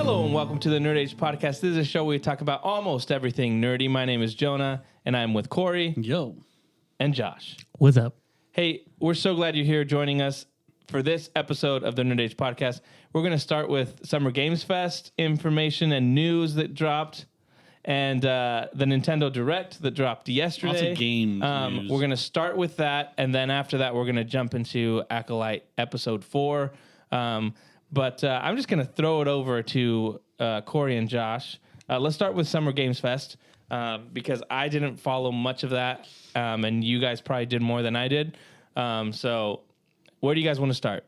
Hello and welcome to the Nerd Age Podcast. This is a show where we talk about almost everything nerdy. My name is Jonah, and I'm with Corey. Yo. And Josh. What's up? Hey, we're so glad you're here joining us for this episode of the Nerd Age Podcast. We're going to start with Summer Games Fest information and news that dropped, and the Nintendo Direct that dropped yesterday. Lots of games news. We're going to start with that, and then after that, we're going to jump into Acolyte Episode 4. But I'm just going to throw it over to Corey and Josh. Let's start with Summer Games Fest because I didn't follow much of that, and you guys probably did more than I did. So where do you guys want to start?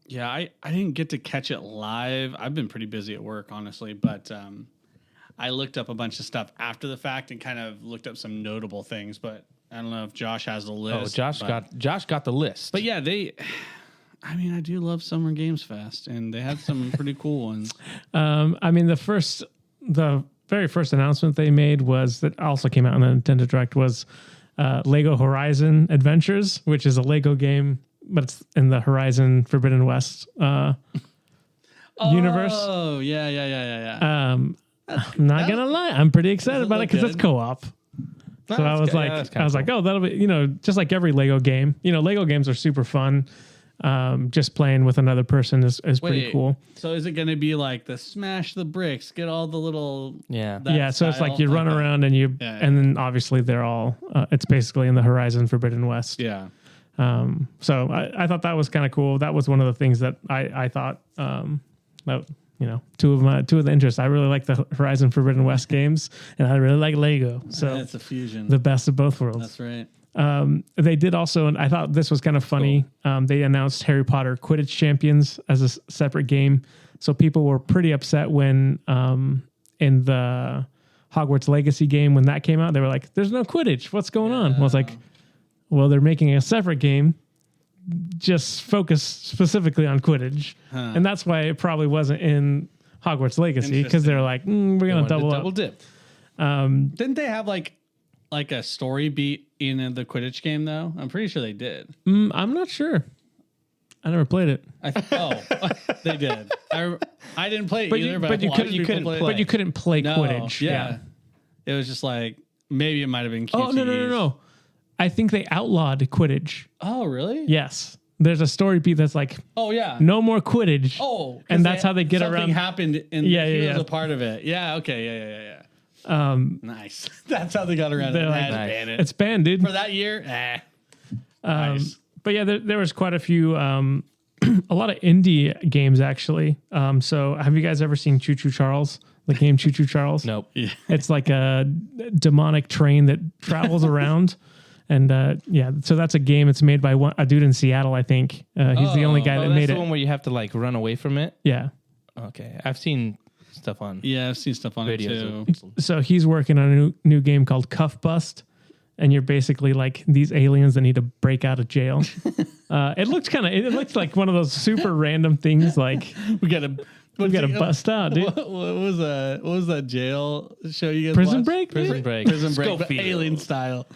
Yeah, I didn't get to catch it live. I've been pretty busy at work, honestly, but I looked up a bunch of stuff after the fact and kind of looked up some notable things, but I don't know if Josh has the list. Oh, Josh got the list. But yeah, I do love Summer Games Fest, and they had some pretty cool ones. The very first announcement they made was that also came out on the Nintendo Direct was Lego Horizon Adventures, which is a Lego game, but it's in the Horizon Forbidden West universe. Oh, yeah. I'm not gonna lie, I'm pretty excited about it because it's co-op. So I was like, oh, that'll be, just like every Lego game. Lego games are super fun. Just playing with another person is pretty cool. So is it going to be like the smash the bricks, get all the little So it's like you run around and and then obviously they're all it's basically in the Horizon Forbidden West. Yeah. So I thought that was kind of cool. That was one of the things that I thought that two of the interests. I really like the Horizon Forbidden West games, and I really like Lego. So it's a fusion, the best of both worlds. That's right. They did also, and I thought this was kind of funny. Cool. They announced Harry Potter Quidditch Champions as a separate game. So people were pretty upset when in the Hogwarts Legacy game, when that came out, they were like, there's no Quidditch. What's going on? Well, I was like, well, they're making a separate game just focused specifically on Quidditch. And that's why it probably wasn't in Hogwarts Legacy, because they're like, we're going to double dip. Didn't they have like a story beat in the Quidditch game, though? I'm pretty sure they did. I'm not sure. I never played it. They did. I didn't play it either, but you couldn't play Quidditch. Yeah. It was just like, maybe it might have been QTEs. Oh, no. I think they outlawed Quidditch. Oh, really? Yes. There's a story beat that's like, oh, yeah, no more Quidditch. Oh, and that's how they get around. Something happened, and he was a part of it. Yeah, okay, yeah. Nice. That's how they got around it. Like, ban it. It's banned, dude. For that year? Nice. But yeah, there was quite a few, a lot of indie games, actually. So have you guys ever seen Choo Choo Charles? The game Choo Choo Charles? Nope. Yeah. It's like a demonic train that travels around. And so that's a game. It's made by a dude in Seattle, I think. He's the only guy that made it. That's the one where you have to like run away from it? Yeah. Okay. I've seen stuff on. Yeah, I've seen stuff on videos it too. So he's working on a new game called Cuff Bust. And you're basically like these aliens that need to break out of jail. It looks like one of those super random things. Like we gotta bust out, dude. What was that jail show you guys Prison watched? Break? Prison Break, but alien style.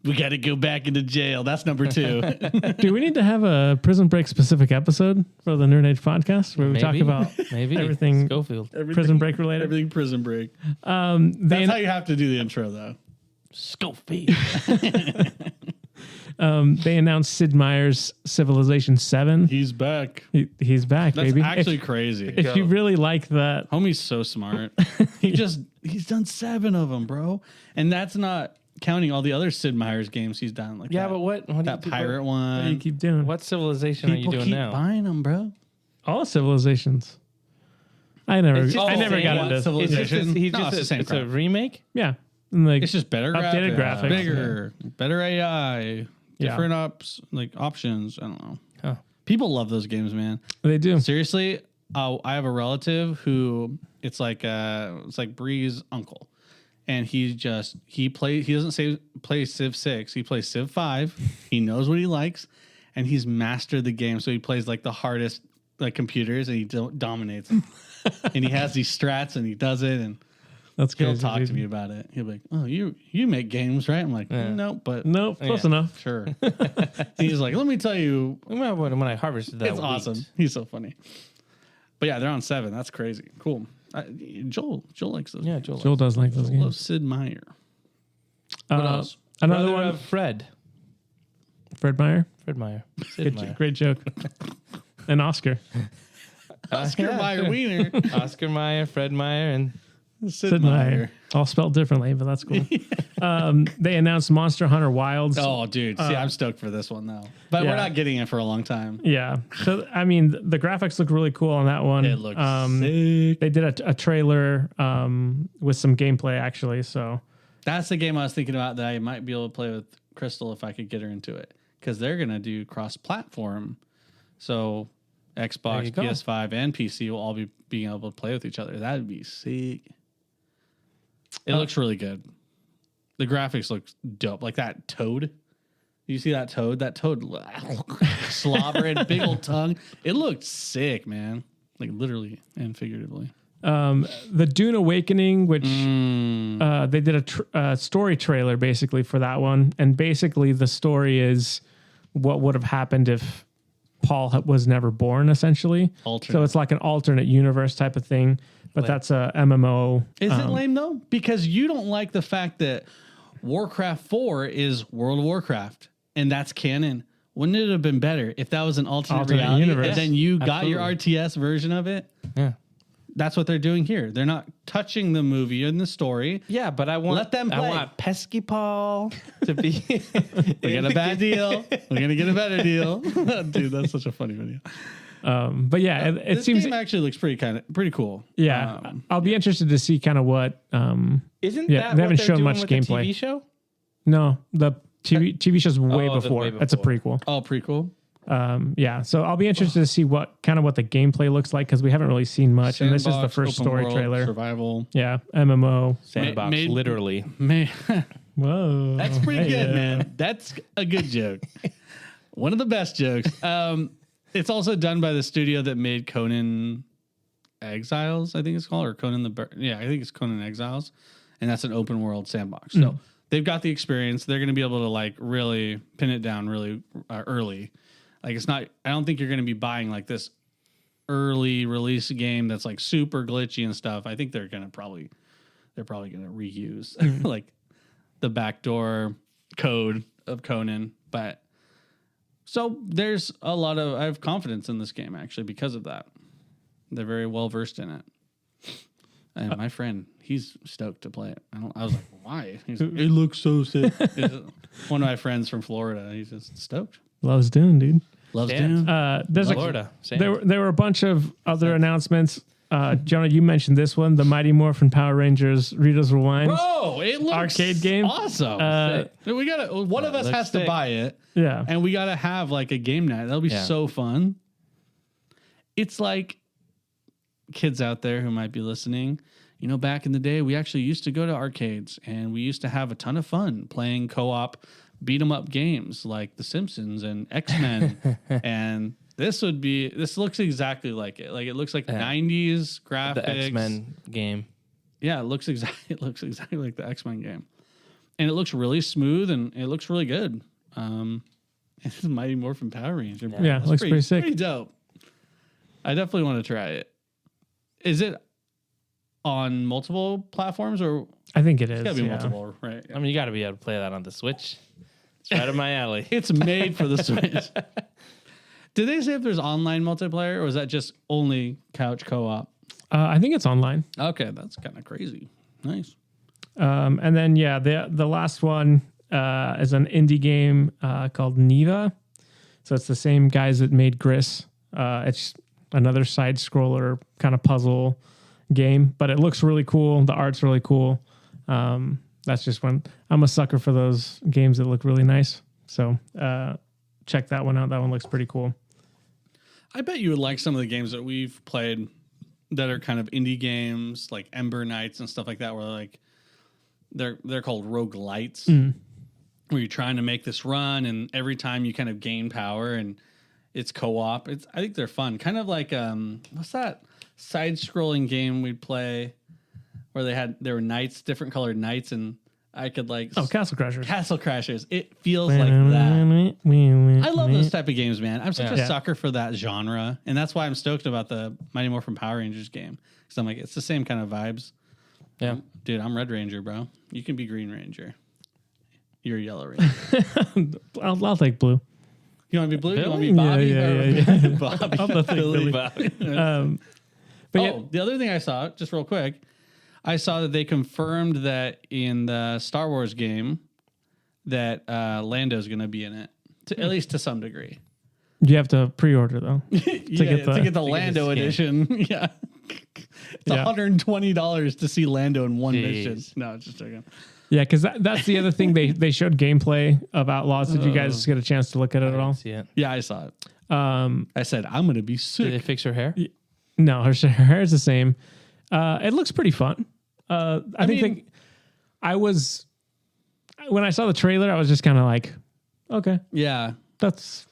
We got to go back into jail. That's number 2. Do we need to have a Prison Break specific episode for the Nerd Age podcast where we talk about everything Schofield, Prison Break related? Everything Prison Break. That's how you have to do the intro, though. Schofield. They announced Sid Meier's Civilization 7. He's back. He's back, That's baby. That's actually crazy. If you really like that. Homie's so smart. He's done 7 of them, bro. And that's not counting all the other Sid Meier's games he's done. Like but what that pirate one. What do you keep doing? What civilization are you doing now? Keep buying them, bro. All civilizations. I never got into Civilization. It's a remake? Yeah. Like it's just better updated graphics. Bigger, better AI, different options. I don't know. Huh. People love those games, man. They do. Seriously, I have a relative who it's like Bree's uncle. And he doesn't play Civ 6. He plays Civ 5. He knows what he likes, and he's mastered the game. So he plays like the hardest computers, and he dominates them. And he has these strats, and he does it, and that's crazy. He'll talk to me about it. He'll be like, "Oh, you make games, right?" I'm like, "Nope, but close enough." Sure. He's like, "Let me tell you." When I harvested that, it's awesome. He's so funny. But yeah, they're on 7. That's crazy. Cool. Joel likes those. Yeah, games. Joel does like those Joel loves games. Sid Meier. What else? Another Brother one, of Fred. Fred Meyer. Fred Meyer. Sid Meier. Great joke. And Oscar. Oscar yeah, Meyer sure. Wiener. Oscar Meyer, Fred Meyer, and Sid Meier. All spelled differently, but that's cool. They announced Monster Hunter Wilds. Oh, dude. See, I'm stoked for this one, though. But yeah. we're not getting it for a long time. Yeah. So, I mean, the graphics look really cool on that one. It looks sick. They did a trailer with some gameplay, actually. So, That's the game I was thinking about that I might be able to play with Crystal if I could get her into it. Because they're going to do cross-platform. So Xbox, go. PS5, and PC will all be being able to play with each other. That would be sick. It looks really good. The graphics look dope. Like that toad. You see that toad? That toad slobbering, big old tongue. It looked sick, man. Like literally and figuratively. the Dune Awakening, which they did a story trailer basically for that one. And basically the story is what would have happened if Paul was never born, essentially. Alternate. So it's like an alternate universe type of thing. But that's a MMO. Is it lame though? Because you don't like the fact that Warcraft 4 is World of Warcraft and that's canon. Wouldn't it have been better if that was an alternate reality universe. and then you got your RTS version of it? yeah. That's what they're doing here. They're not touching the movie and the story. Yeah, but I want Let them play. I want Pesky Paul to be. We get a bad deal. We're gonna get a better deal, dude. That's such a funny video. But yeah, it This seems. game actually looks pretty cool. Yeah, I'll be interested to see kind of what. Isn't Yeah, that they what haven't they're shown doing much with the gameplay. TV show? No, the TV show's way Oh, the before. way That's a before. prequel. Oh, prequel. Yeah, so I'll be interested to see what the gameplay looks like because we haven't really seen much, and this is the Sandbox, first open story world, trailer. survival. Yeah, MMO. Sandbox, made- literally. Man, Whoa, that's pretty Hey, good, man. That's a good joke. One of the best jokes. It's also done by the studio that made Conan Exiles, I think it's called, or Conan I think it's Conan Exiles, and that's an open world sandbox. So they've got the experience. They're going to be able to like really pin it down really early. Like it's not. I don't think you're going to be buying like this early release game that's like super glitchy and stuff. I think they're probably going to reuse like the backdoor code of Conan, but. So there's a lot of I have confidence in this game actually because of that. They're very well versed in it. And my friend, he's stoked to play it. I was like, why? He's like, it looks so sick. One of my friends from Florida, he's just stoked. loves Dune, dude. Loves Damn. Dune. There's Florida. there were a bunch of other announcements. Jonah, you mentioned this one, the Mighty Morphin Power Rangers Rita's Rewind. Bro, it looks Arcade game? awesome. We gotta one of us looks has to sick. buy it. Yeah, And we gotta have like a game night. That'll be Yeah. so fun. It's like kids out there who might be listening. You know, back in the day, we actually used to go to arcades and we used to have a ton of fun playing co-op beat 'em up games like The Simpsons and X-Men. And this looks exactly like it. Like it looks like 90s graphics. The X-Men game. Yeah, it looks exactly like the X-Men game. And it looks really smooth and it looks really good. It's Mighty Morphin Power Ranger. bro. Yeah, That's looks pretty sick. Pretty dope. I definitely want to try it. Is it on multiple platforms or I think it is. it's gotta be yeah. multiple, right? I mean, you got to be able to play that on the Switch. It's right up my alley. It's made for the Switch. Did they say if there's online multiplayer or is that just only couch co-op? I think it's online. Okay, that's kind of crazy. Nice. And then the last one is an indie game called Neva. So it's the same guys that made Gris. It's another side scroller kind of puzzle game, but it looks really cool. The art's really cool. That's just one. I'm a sucker for those games that look really nice. So check that one out. That one looks pretty cool. I bet you would like some of the games that we've played that are kind of indie games like Ember Knights and stuff like that, where like they're called roguelites, where you're trying to make this run and every time you kind of gain power and it's co-op. I think they're fun. Kind of like what's that side scrolling game we'd play where there were knights, different colored knights, and I could like Castle Crashers. Castle Crashers. It feels like that. I love those type of games, man. I'm such a sucker for that genre, and that's why I'm stoked about the Mighty Morphin Power Rangers game. Because I'm like, it's the same kind of vibes. Yeah, dude, I'm Red Ranger, bro. You can be Green Ranger. You're Yellow Ranger. I'll take blue. You want to be blue? Billy? You want to be Bobby? Yeah. Bobby. I'll take Billy. Bobby. But the other thing I saw, just real quick, I saw that they confirmed that in the Star Wars game that Lando's going to be in it, at least to some degree. You have to pre-order though to get the Lando edition. Yeah. It's $120 to see Lando in one mission. No, just joking. Yeah, because that's the other thing. They showed gameplay of Outlaws. Did you guys get a chance to look at it at all? See it. Yeah, I saw it. I said, I'm going to be sick. Did they fix her hair? No, her hair is the same. It looks pretty fun. I think when I saw the trailer, I was just kind of like, okay, yeah, that's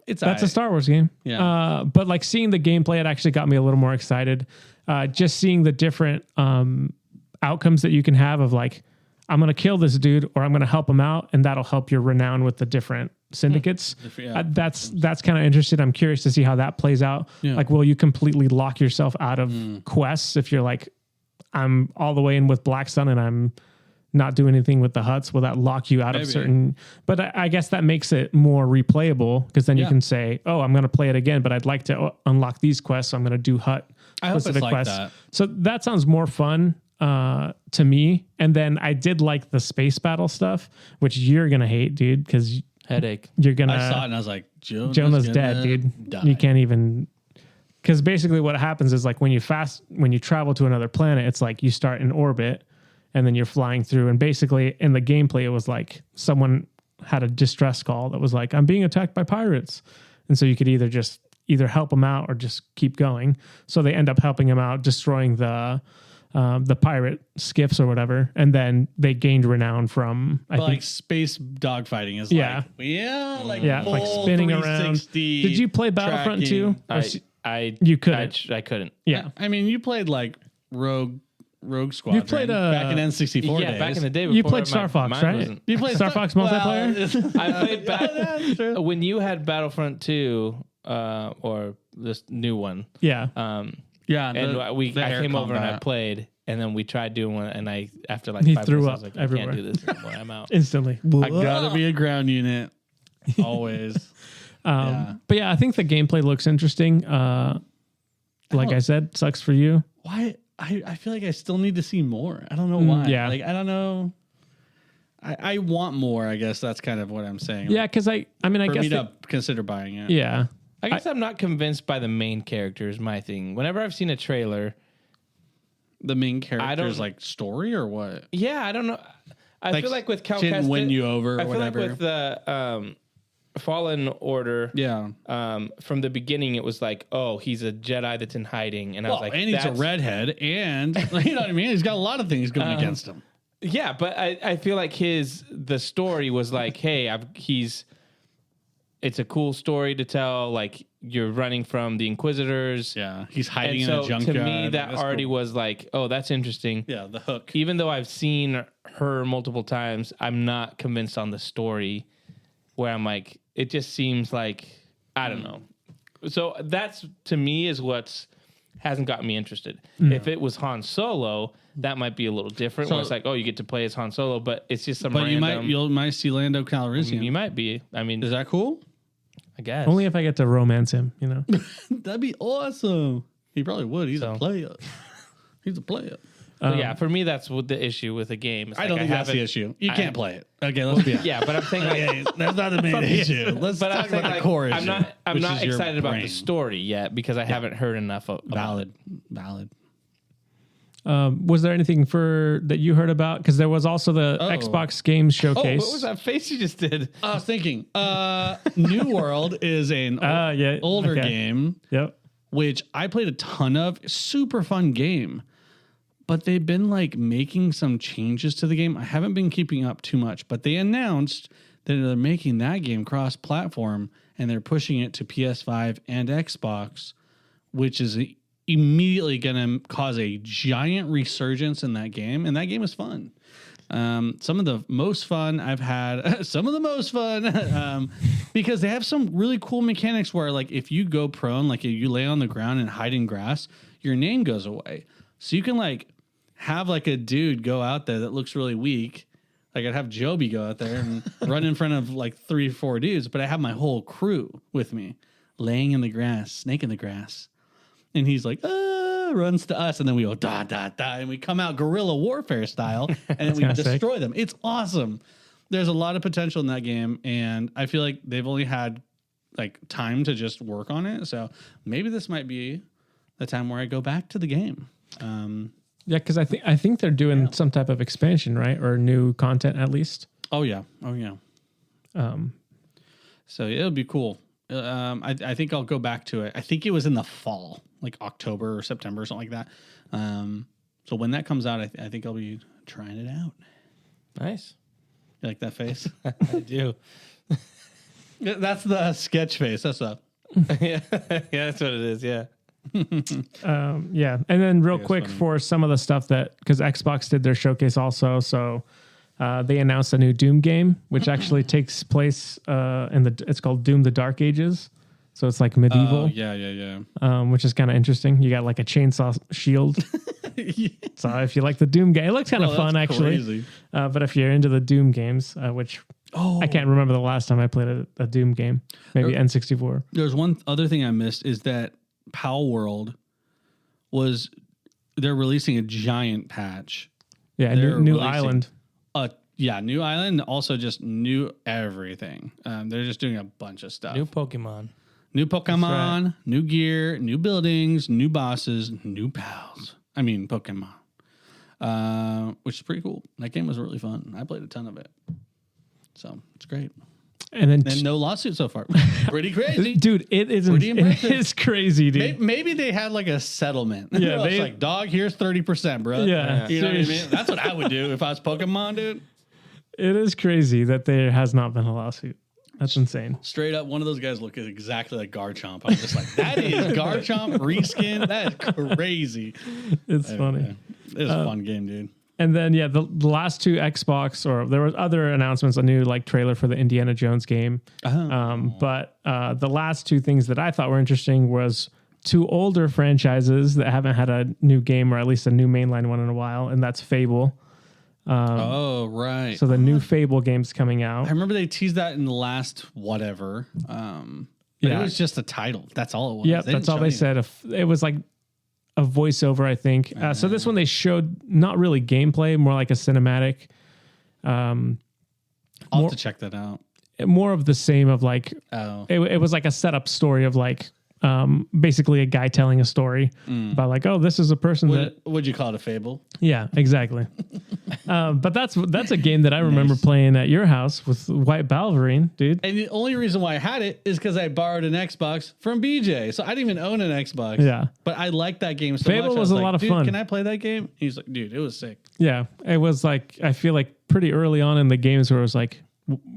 a Star Wars game. Yeah. But like seeing the gameplay, it actually got me a little more excited. Just seeing the different outcomes that you can have of like, I'm going to kill this dude or I'm going to help him out, and that'll help your renown with the different syndicates. That's kind of interesting. I'm curious to see how that plays out. Yeah. Like, will you completely lock yourself out of quests if you're like, I'm all the way in with Black Sun and I'm not doing anything with the huts? Will that lock you out of certain? But I guess that makes it more replayable, because then you can say, oh, I'm going to play it again, but I'd like to unlock these quests, so I'm going to do hut specific quests. That. So that sounds more fun to me. And then I did like the space battle stuff, which you're going to hate, dude, because headache. You're going to... I saw it and I was like, Jonah's dead, dude. Die. You can't even... Because basically what happens is like when you travel to another planet, it's like you start in orbit and then you're flying through. And basically in the gameplay, it was like someone had a distress call that was like, I'm being attacked by pirates. And so you could either help them out or just keep going. So they end up helping him out, destroying the pirate skiffs or whatever. And then they gained renown from, I think, space dogfighting is like spinning around. Did you play Battlefront 2? You couldn't. I couldn't. Yeah. I mean, you played like Rogue Squadron. You played back in N64 days. Back in the day. You played Star Fox, right? You played Star Fox multiplayer? I played when you had Battlefront 2 or this new one. Yeah. I came over and I played, and then we tried doing one, and after like 5 threw minutes, up I was like, everywhere. I can't do this anymore. I'm out. Instantly. I gotta be a ground unit. Always. But yeah, I think the gameplay looks interesting. Like I said, sucks for you. Why? I feel like I still need to see more. I don't know why. Yeah. Like, I don't know. I want more. I guess that's kind of what I'm saying. Yeah, because I guess me to consider buying it. Yeah. I guess I'm not convinced by the main character is my thing. Whenever I've seen a trailer, the main character's like story or what? Yeah, I don't know. I feel like with Cal didn't Kestis, win you over. Or I feel whatever. like with the Fallen Order, from the beginning it was like, oh, he's a Jedi that's in hiding, and I was like, and he's a redhead, and you know what I mean. He's got a lot of things going against him. Yeah, but I feel like the story was like, hey, it's a cool story to tell. Like, you're running from the Inquisitors. Yeah, he's hiding in a junkyard. To me, that already was like, oh, that's interesting. Yeah, the hook. Even though I've seen her multiple times, I'm not convinced on the story. Where I'm like, it just seems like, I don't know. So that's, to me, is what's hasn't gotten me interested. If it was Han Solo, that might be a little different. Where it's like, oh, you get to play as Han Solo, but it's just some random. You might see Lando Calrissian. You might be. I mean, is that cool? I guess. Only if I get to romance him, you know. That'd be awesome. He probably would. He's a player. He's a player. Yeah, for me, that's what the issue with the game. I don't think that's the issue. You can't play it. Okay, let's be honest. Yeah, but I'm saying that's not the main issue. Let's talk about the core issue. I'm not excited about the story yet because I haven't heard enough of Valid. Was there anything that you heard about? Because there was also the Xbox Games Showcase. What was that face you just did? I was thinking, New World is an older game. Yep. Which I played a ton of. Super fun game. But they've been like making some changes to the game. I haven't been keeping up too much, but they announced that they're making that game cross-platform and they're pushing it to PS5 and Xbox, which is immediately going to cause a giant resurgence in that game. And that game is fun. Some of the most fun I've had, because they have some really cool mechanics where, like, if you go prone, like if you lay on the ground and hide in grass, your name goes away. So you can like have like a dude go out there that looks really weak. Like I'd have Joby go out there and run in front of like 3-4 dudes, but I have my whole crew with me, laying in the grass, snake in the grass, and he's like, runs to us, and then we go da da da, and we come out guerrilla warfare style, and then we destroy them. It's awesome. There's a lot of potential in that game, and I feel like they've only had like time to just work on it. So maybe this might be the time where I go back to the game. Yeah, because I think they're doing some type of expansion, right, or new content at least. Oh yeah. So it'll be cool. I think I'll go back to it. I think it was in the fall, like October or September or something like that. So when that comes out, I think I'll be trying it out. Nice. You like that face? I do. That's the sketch face. That's a yeah, that's what it is. Yeah. Yeah, and then real quick for some of the stuff that, because Xbox did their showcase also, so they announced a new Doom game, which actually takes place it's called Doom: The Dark Ages, so it's like medieval. Which is kind of interesting. You got like a chainsaw shield. So if you like the Doom game, it looks kind of fun actually. But if you're into the Doom games, which I can't remember the last time I played a Doom game, maybe N64. There's one other thing I missed is that Pal World they're releasing a giant patch. Yeah, new island. New island. Also, just new everything. They're just doing a bunch of stuff. New Pokemon, right. New gear, new buildings, new bosses, new pals. I mean Pokemon, which is pretty cool. That game was really fun. I played a ton of it, so it's great. And then no lawsuit so far. Pretty crazy, dude. It is pretty impressive. It's crazy, dude. Maybe they had like a settlement. Yeah, it's like, dog, here's 30%, bro. Yeah, you know what I mean. That's what I would do if I was Pokemon, dude. It is crazy that there has not been a lawsuit. That's insane. Straight up, one of those guys look exactly like Garchomp. I was just like, that is Garchomp reskin. That is crazy. It's funny. It's a fun game, dude. And then, the last two Xbox, or there was other announcements, a new like trailer for the Indiana Jones game. But the last two things that I thought were interesting was two older franchises that haven't had a new game, or at least a new mainline one in a while, and that's Fable. Right. So the new Fable game's coming out. I remember they teased that in the last whatever. But it was just a title. That's all it was. Yeah, that's all they said. It was like a voiceover, I think. So this one they showed not really gameplay, more like a cinematic. I'll have to check that out. More of the same of like, it was like a setup story of like, basically a guy telling a story about like, oh, this is a person would you call it a fable? Yeah, exactly. But that's a game that I remember playing at your house with White Balverine, dude. And the only reason why I had it is because I borrowed an Xbox from BJ. So I didn't even own an Xbox. Yeah. But I liked that game so Fable much. was a lot of fun. Can I play that game? He's like, dude, it was sick. Yeah. It was like, I feel like pretty early on in the games where it was like,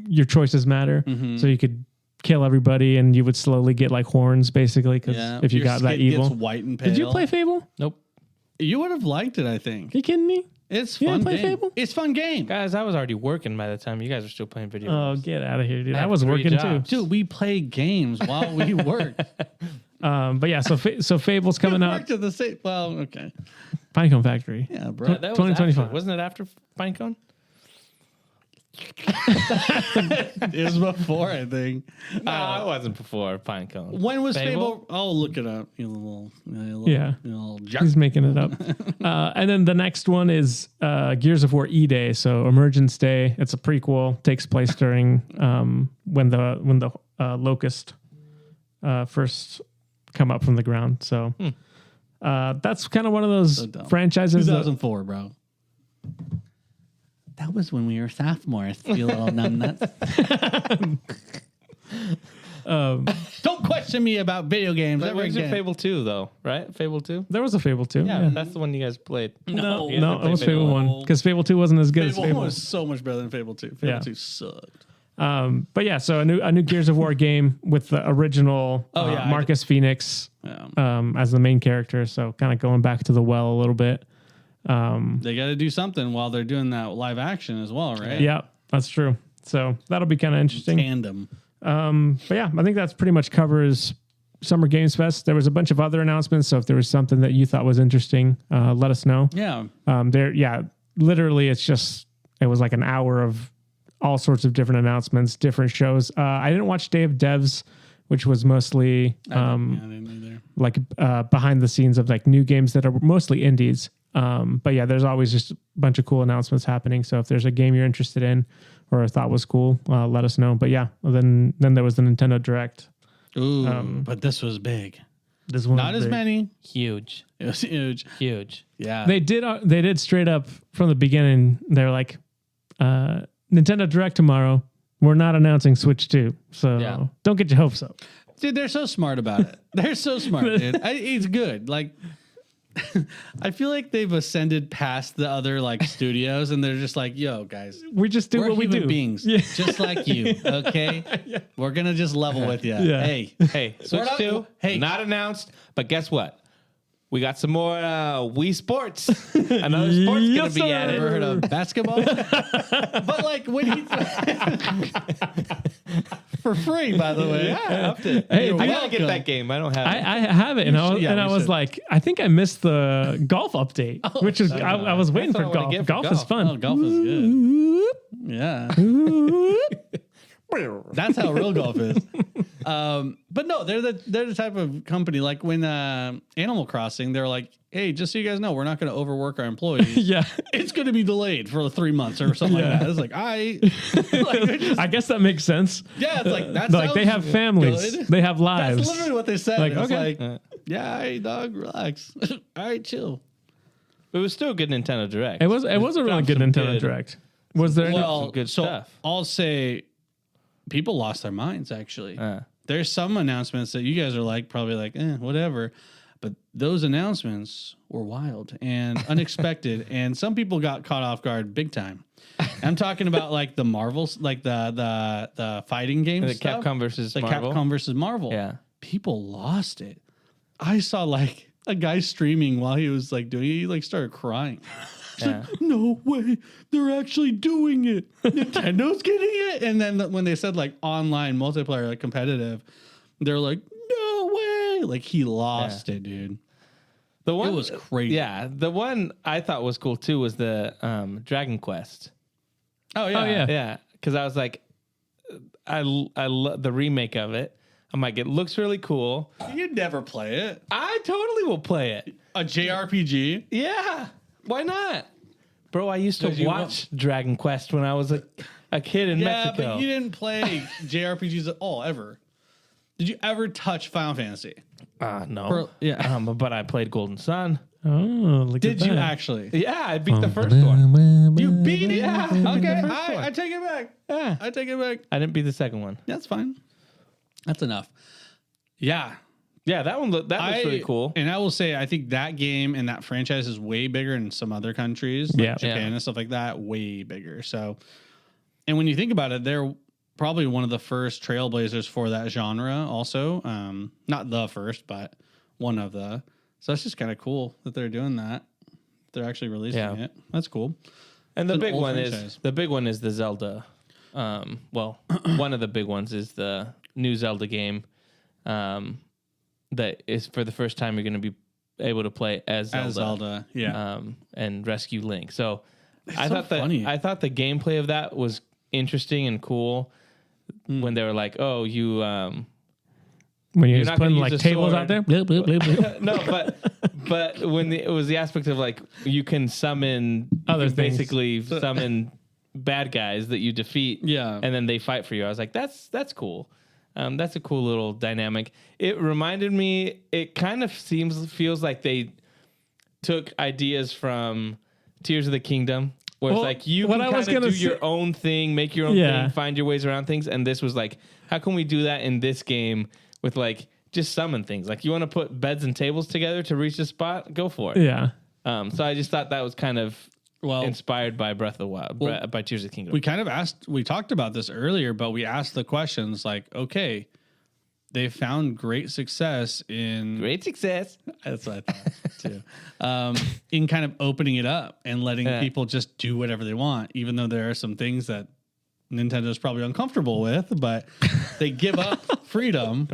your choices matter. So you could kill everybody and you would slowly get like horns basically, because if you got that evil. Gets white and pale. Did you play Fable? Nope. You would have liked it, I think. Are you kidding me? It's fun game. Fable? It's fun game. Guys, I was already working by the time you guys were still playing video Oh, games. get out of here, dude. I I was have 3 working jobs. too. Dude, we play games while we work. But yeah, so Fable's coming out. Worked at the same. Well, okay. Pinecone Factory. Yeah, bro. That was 2025. after, wasn't it after Pinecone? It was before, I think. No, it wasn't before Pinecone. When was Fable? Fable? Oh, look it up. You little Yeah. you little jerk. He's making it up. And then the next one is Gears of War E-Day. So Emergence Day. It's a prequel. Takes place during when the locust first come up from the ground. So that's kind of one of those franchises. 2004, bro. That was when we were sophomores, you little numbnuts. Don't question me about video games. But where's your Fable 2, though, right? Fable 2? There was a Fable 2. Yeah, that's the one you guys played. No, You guys No, didn't it play was Fable 1 because Fable 2 wasn't as good as Fable 1 Fable. was so much better than Fable 2. Fable 2 sucked. But yeah, so a new Gears of War game with the original Marcus Phoenix as the main character. So kind of going back to the well a little bit. They got to do something while they're doing that live action as well, right? Yeah, that's true. So that'll be kind of interesting. Tandem. But yeah, I think that's pretty much covers Summer Games Fest. There was a bunch of other announcements. So if there was something that you thought was interesting, let us know. Yeah. Literally it was like an hour of all sorts of different announcements, different shows. I didn't watch Day of Devs, which was mostly I didn't either. like behind the scenes of like new games that are mostly indies. But yeah, there's always just a bunch of cool announcements happening. So if there's a game you're interested in or thought was cool, let us know. But yeah, then there was the Nintendo Direct. Ooh, but this was big. This one Not as many. Huge. It was huge. Huge. Yeah. They did straight up from the beginning. They're like, Nintendo Direct tomorrow. We're not announcing Switch 2. So don't get your hopes up. Dude, they're so smart about it. They're so smart, dude. It's good. Like, I feel like they've ascended past the other like studios, and they're just like, "Yo, guys, We just do we're what we human do. beings, just like you. Okay, we're gonna just level with you. Yeah. Hey, Switch not- 2, hey. not announced, but guess what? We got some more Wii Sports. Another sport's going Yes, to be sir. added. Ever heard of basketball? But like when he for free, by the way. Yeah, up to, Hey, I dude. got to get that game. I don't have it. I have it, and I was, yeah, and I we was should. like, I think I missed the golf update, which is I was waiting That's for what I wanna golf. get for Golf is golf. fun. Oh, golf is good. Yeah. That's how real golf is. But no, they're the type of company like when Animal Crossing, they're like, hey, just so you guys know, we're not going to overwork our employees. Yeah, It's going to be delayed for 3 months or something Yeah. like that. It's like, like, they're just, I guess that makes sense. yeah, it's like that's Like they have families, they have lives. That's literally what they said. Like, It's okay. like, yeah, hey, dog, relax. All right, chill. It was still a good Nintendo Direct. It was a really dropped good some Nintendo good- Direct. Was there? some good stuff. I'll say people lost their minds, actually. There's some announcements that you guys are like, probably like, whatever. But those announcements were wild and unexpected. And some people got caught off guard big time. I'm talking about like the Marvels, like the fighting games. The stuff. Capcom versus The Marvel. Capcom versus Marvel. Yeah. People lost it. I saw like a guy streaming while he was like doing it. He like started crying. Yeah. No way, they're actually doing it. Nintendo's getting it. And then when they said like online multiplayer, like competitive, they're like, no way. Like he lost it, dude. The one It was crazy. Yeah, the one I thought was cool too was the Dragon Quest. Oh yeah. Oh, yeah. Yeah, because I was like, I love the remake of it. I'm like, it looks really cool. You'd never play it. I totally will play it. A JRPG. Yeah, why not, bro? I used to 'Cause you watch Dragon Quest when I was a kid in Yeah, Mexico. but you didn't play JRPGs at all ever. Did you ever touch Final Fantasy? No, yeah. but I played Golden Sun. Oh, look at Did you that. actually? Yeah, I beat the first one. You beat it? Yeah. Okay, The first one. I take it back. Yeah, I take it back. I didn't beat the second one. That's fine. That's enough. Yeah. Yeah, that one looks really cool. And I will say, I think that game and that franchise is way bigger in some other countries, like Yeah. Japan and stuff like that, way bigger. So, and when you think about it, they're probably one of the first trailblazers for that genre also. Not the first, but one of the. So that's just kind of cool that they're doing that. They're actually releasing it. That's cool. And the It's an big old one franchise. is the Zelda. Well, one of the big ones is the new Zelda game. That is for the first time you're going to be able to play as Zelda. Yeah. And rescue Link. So I so thought funny. I thought the gameplay of that was interesting and cool. When they were like, "Oh, you When You're you're not putting gonna like use a tables sword. out there. Bloop, bloop, bloop, bloop. no," but when it was the aspect of like you can summon Other you can things. basically summon bad guys that you defeat, Yeah. and then they fight for you. I was like, that's cool. That's a cool little dynamic. It reminded me. It kind of feels like they took ideas from Tears of the Kingdom, where Well, it's like you what can I was kind of gonna do your say- own thing, make your own Yeah. thing, find your ways around things. And this was like, how can we do that in this game with like just summon things? Like you want to put beds and tables together to reach a spot, go for it. Yeah. So I just thought that was kind of Well, inspired by Breath of the Wild, by Tears of the Kingdom. we kind of we talked about this earlier, but we asked the questions like, okay, they found great success in Great success. That's what I thought too. In kind of opening it up and letting people just do whatever they want, even though there are some things that Nintendo's probably uncomfortable with, but they give up freedom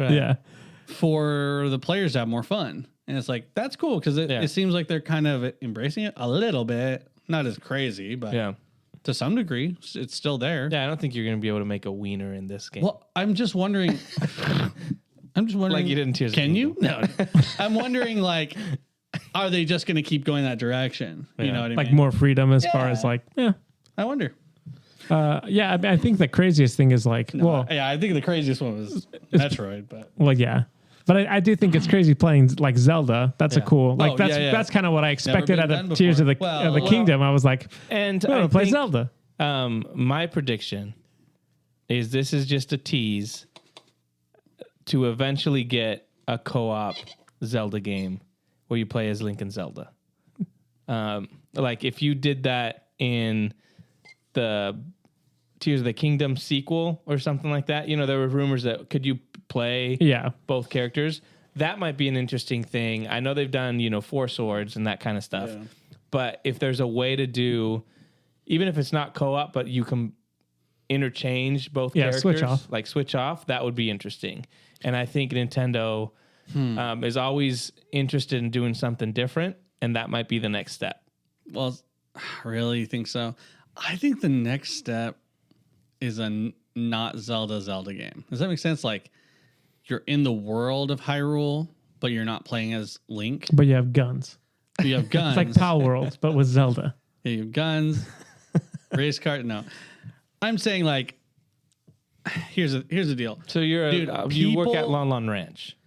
for the players to have more fun. And it's like, that's cool because it seems like they're kind of embracing it a little bit. Not as crazy, but to some degree, it's still there. Yeah, I don't think you're going to be able to make a wiener in this game. Well, I'm just wondering. Like you didn't Tears of the Can you? Kingdom. No. I'm wondering, like, are they just going to keep going that direction? You know what I mean? Like more freedom as far as like, I wonder. Yeah, I mean, I think the craziest thing is like, I think the craziest one was Metroid, but but I do think it's crazy playing like Zelda. That's a cool, like that's kind of what I expected out of Tears of the Kingdom. I was like, and I'm gonna play Zelda. My prediction is this is just a tease to eventually get a co-op Zelda game where you play as Link and Zelda. Like if you did that in the Tears of the Kingdom sequel or something like that, you know, there were rumors that could you play both characters? That might be an interesting thing. I know they've done, you know, Four Swords and that kind of stuff. Yeah. But if there's a way to do, even if it's not co-op, but you can interchange both characters, switch off, that would be interesting. And I think Nintendo is always interested in doing something different, and that might be the next step. Well, I really think so. I think the next step is a not Zelda game. Does that make sense? Like, you're in the world of Hyrule, but you're not playing as Link. But you have guns. You have guns. It's like Power World, but with Zelda. Yeah, you have guns, race car. No, I'm saying like, here's the deal. So you're you work at Lon Lon Ranch,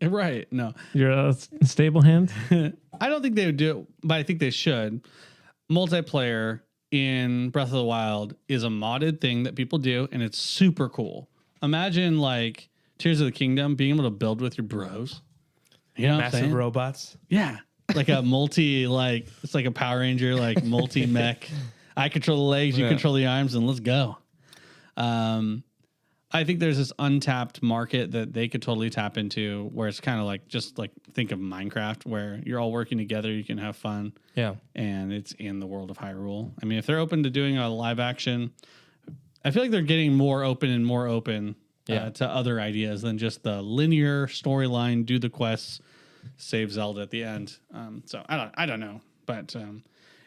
right? No, you're a stable hand. I don't think they would do it, but I think they should. Multiplayer in Breath of the Wild is a modded thing that people do, and it's super cool. Imagine like Tears of the Kingdom being able to build with your bros. You know, massive robots. Yeah, like a it's like a Power Ranger, like multi mech. I control the legs, you control the arms, and let's go. I think there's this untapped market that they could totally tap into, where it's kind of like just like think of Minecraft, where you're all working together, you can have fun. Yeah, and it's in the world of Hyrule. I mean, if they're open to doing a live action, I feel like they're getting more open to other ideas than just the linear storyline. Do the quests, save Zelda at the end. So I don't know, but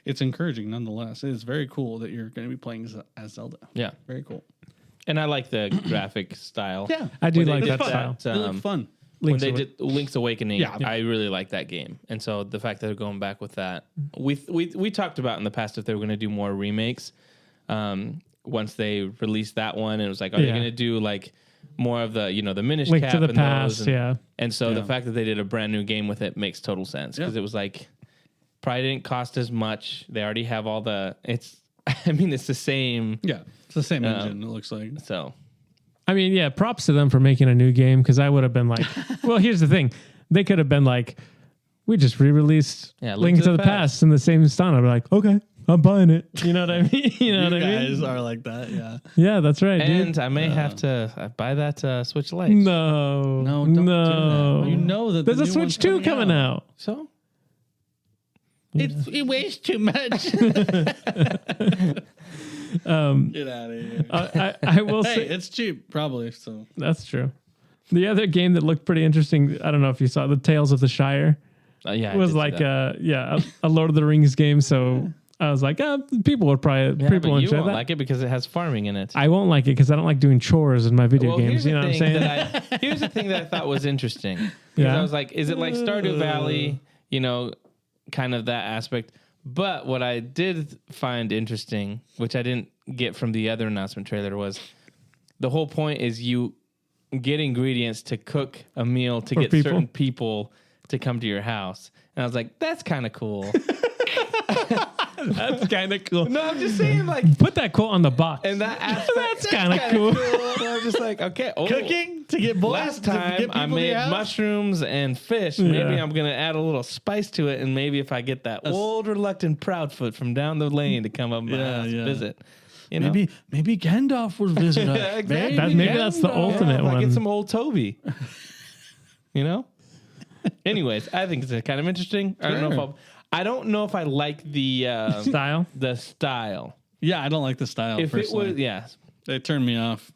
it's encouraging nonetheless. It is very cool that you're going to be playing as Zelda. Yeah, very cool. And I like the graphic style. Yeah, I do like that style. It looked fun. When they did Link's Awakening, I really like that game. And so the fact that they're going back with that, we talked about in the past if they were going to do more remakes. Once they released that one, it was like, are they going to do like more of the, you know, the Minish Link Cap to the and past, those? And so the fact that they did a brand new game with it makes total sense because it was like probably didn't cost as much. They already have all the. It's the same. Yeah, it's the same engine. It looks like so. I mean, props to them for making a new game because I would have been like, well, here's the thing. They could have been like, we just re-released Link to the Past in the same style. I'd be like, okay, I'm buying it. You know what I mean? You know what I mean? Guys are like that, yeah. Yeah, that's right, and dude. I may have to buy that Switch Lite. No, don't do that. You know that there's a Switch 2 coming out. So? It weighs too much. Get out of here. I will say it's cheap, probably. So that's true. The other game that looked pretty interesting, I don't know if you saw the Tales of the Shire. It was like a Lord of the Rings game. So I was like, people would probably people but you enjoy won't that. like it because it has farming in it. I won't like it because I don't like doing chores in my video games. You know what I'm saying? Here's the thing that I thought was interesting. Because I was like, is it like Stardew Valley? You know, kind of that aspect. But what I did find interesting, which I didn't get from the other announcement trailer, was the whole point is you get ingredients to cook a meal to get certain people to come to your house. And I was like, that's kind of cool. That's kind of cool. No, I'm just saying, like, put that quote on the box. And that aspect, that's kind of cool. I'm just like, okay, cooking to get boys. Last time I made mushrooms and fish. Maybe I'm gonna add a little spice to it, and maybe if I get that old reluctant Proudfoot from down the lane to come up my house to visit. You know? Maybe Gandalf would visit us. Yeah, exactly. Maybe that's the ultimate one. Get some old Toby. You know. Anyways, I think it's kind of interesting. Sure. I don't know if I like the Style. The style. Yeah, I don't like the style. If personally. it was, yeah, They turned me off.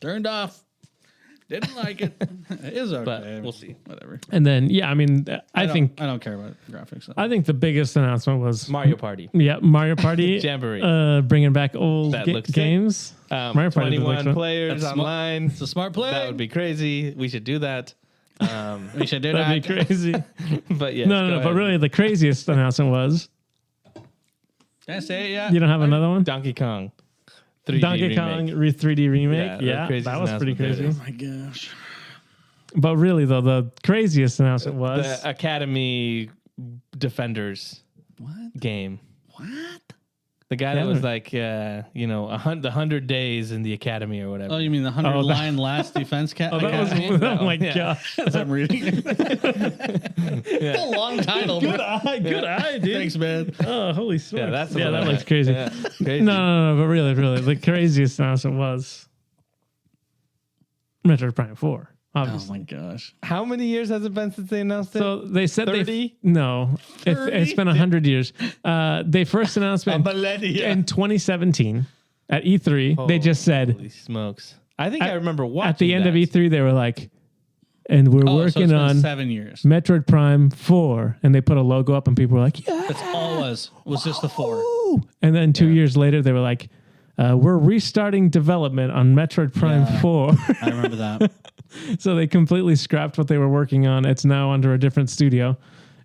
Turned off. Didn't like it. It is okay. but we'll see. Whatever. And then, yeah, I mean, I think I don't care about graphics. I think the biggest announcement was Mario Party. Yeah, Mario Party Jamboree. bringing back old That looks sick. games. Mario Party does look 21 fun. players That's online. It's a smart play. That would be crazy. We should do that. We should do That'd that. be crazy. But yes, no, but really, the craziest announcement was Can I say it yet? you don't have another one. Donkey Kong. 3D Donkey remake. Kong 3D remake. Yeah, Yeah, the craziest that was pretty announcement crazy. there. Oh my gosh. But really, though, the craziest announcement was The Academy Defenders What? game. What? The guy Yeah. that was like, the 100 days in the Academy or whatever. Oh, you mean the 100 Oh, that- line last defense cat? oh, that was, academy? oh my Yeah. gosh. As I'm reading it. It's a long title. Good but- eye, good eye, dude. Thanks, man. Oh, holy smokes. Yeah, that's yeah, what that I looks meant. crazy. Yeah, crazy. No, but really, the craziest announcement was Metroid Prime 4, Oh obviously. my gosh. How many years has it been since they announced it? So they said 30? No, it's been 100 years. They first announced it millennia. in 2017 at E3. They just said Holy smokes. I think I remember watching at the end of that. E3 they were like, and we're so working it's been on 7 years. Metroid Prime 4, and they put a logo up, and people were like, yeah. That's all it was just the 4. Ooh. And then 2 years later, they were like, we're restarting development on Metroid Prime Yeah. 4. I remember that. So they completely scrapped what they were working on. It's now under a different studio.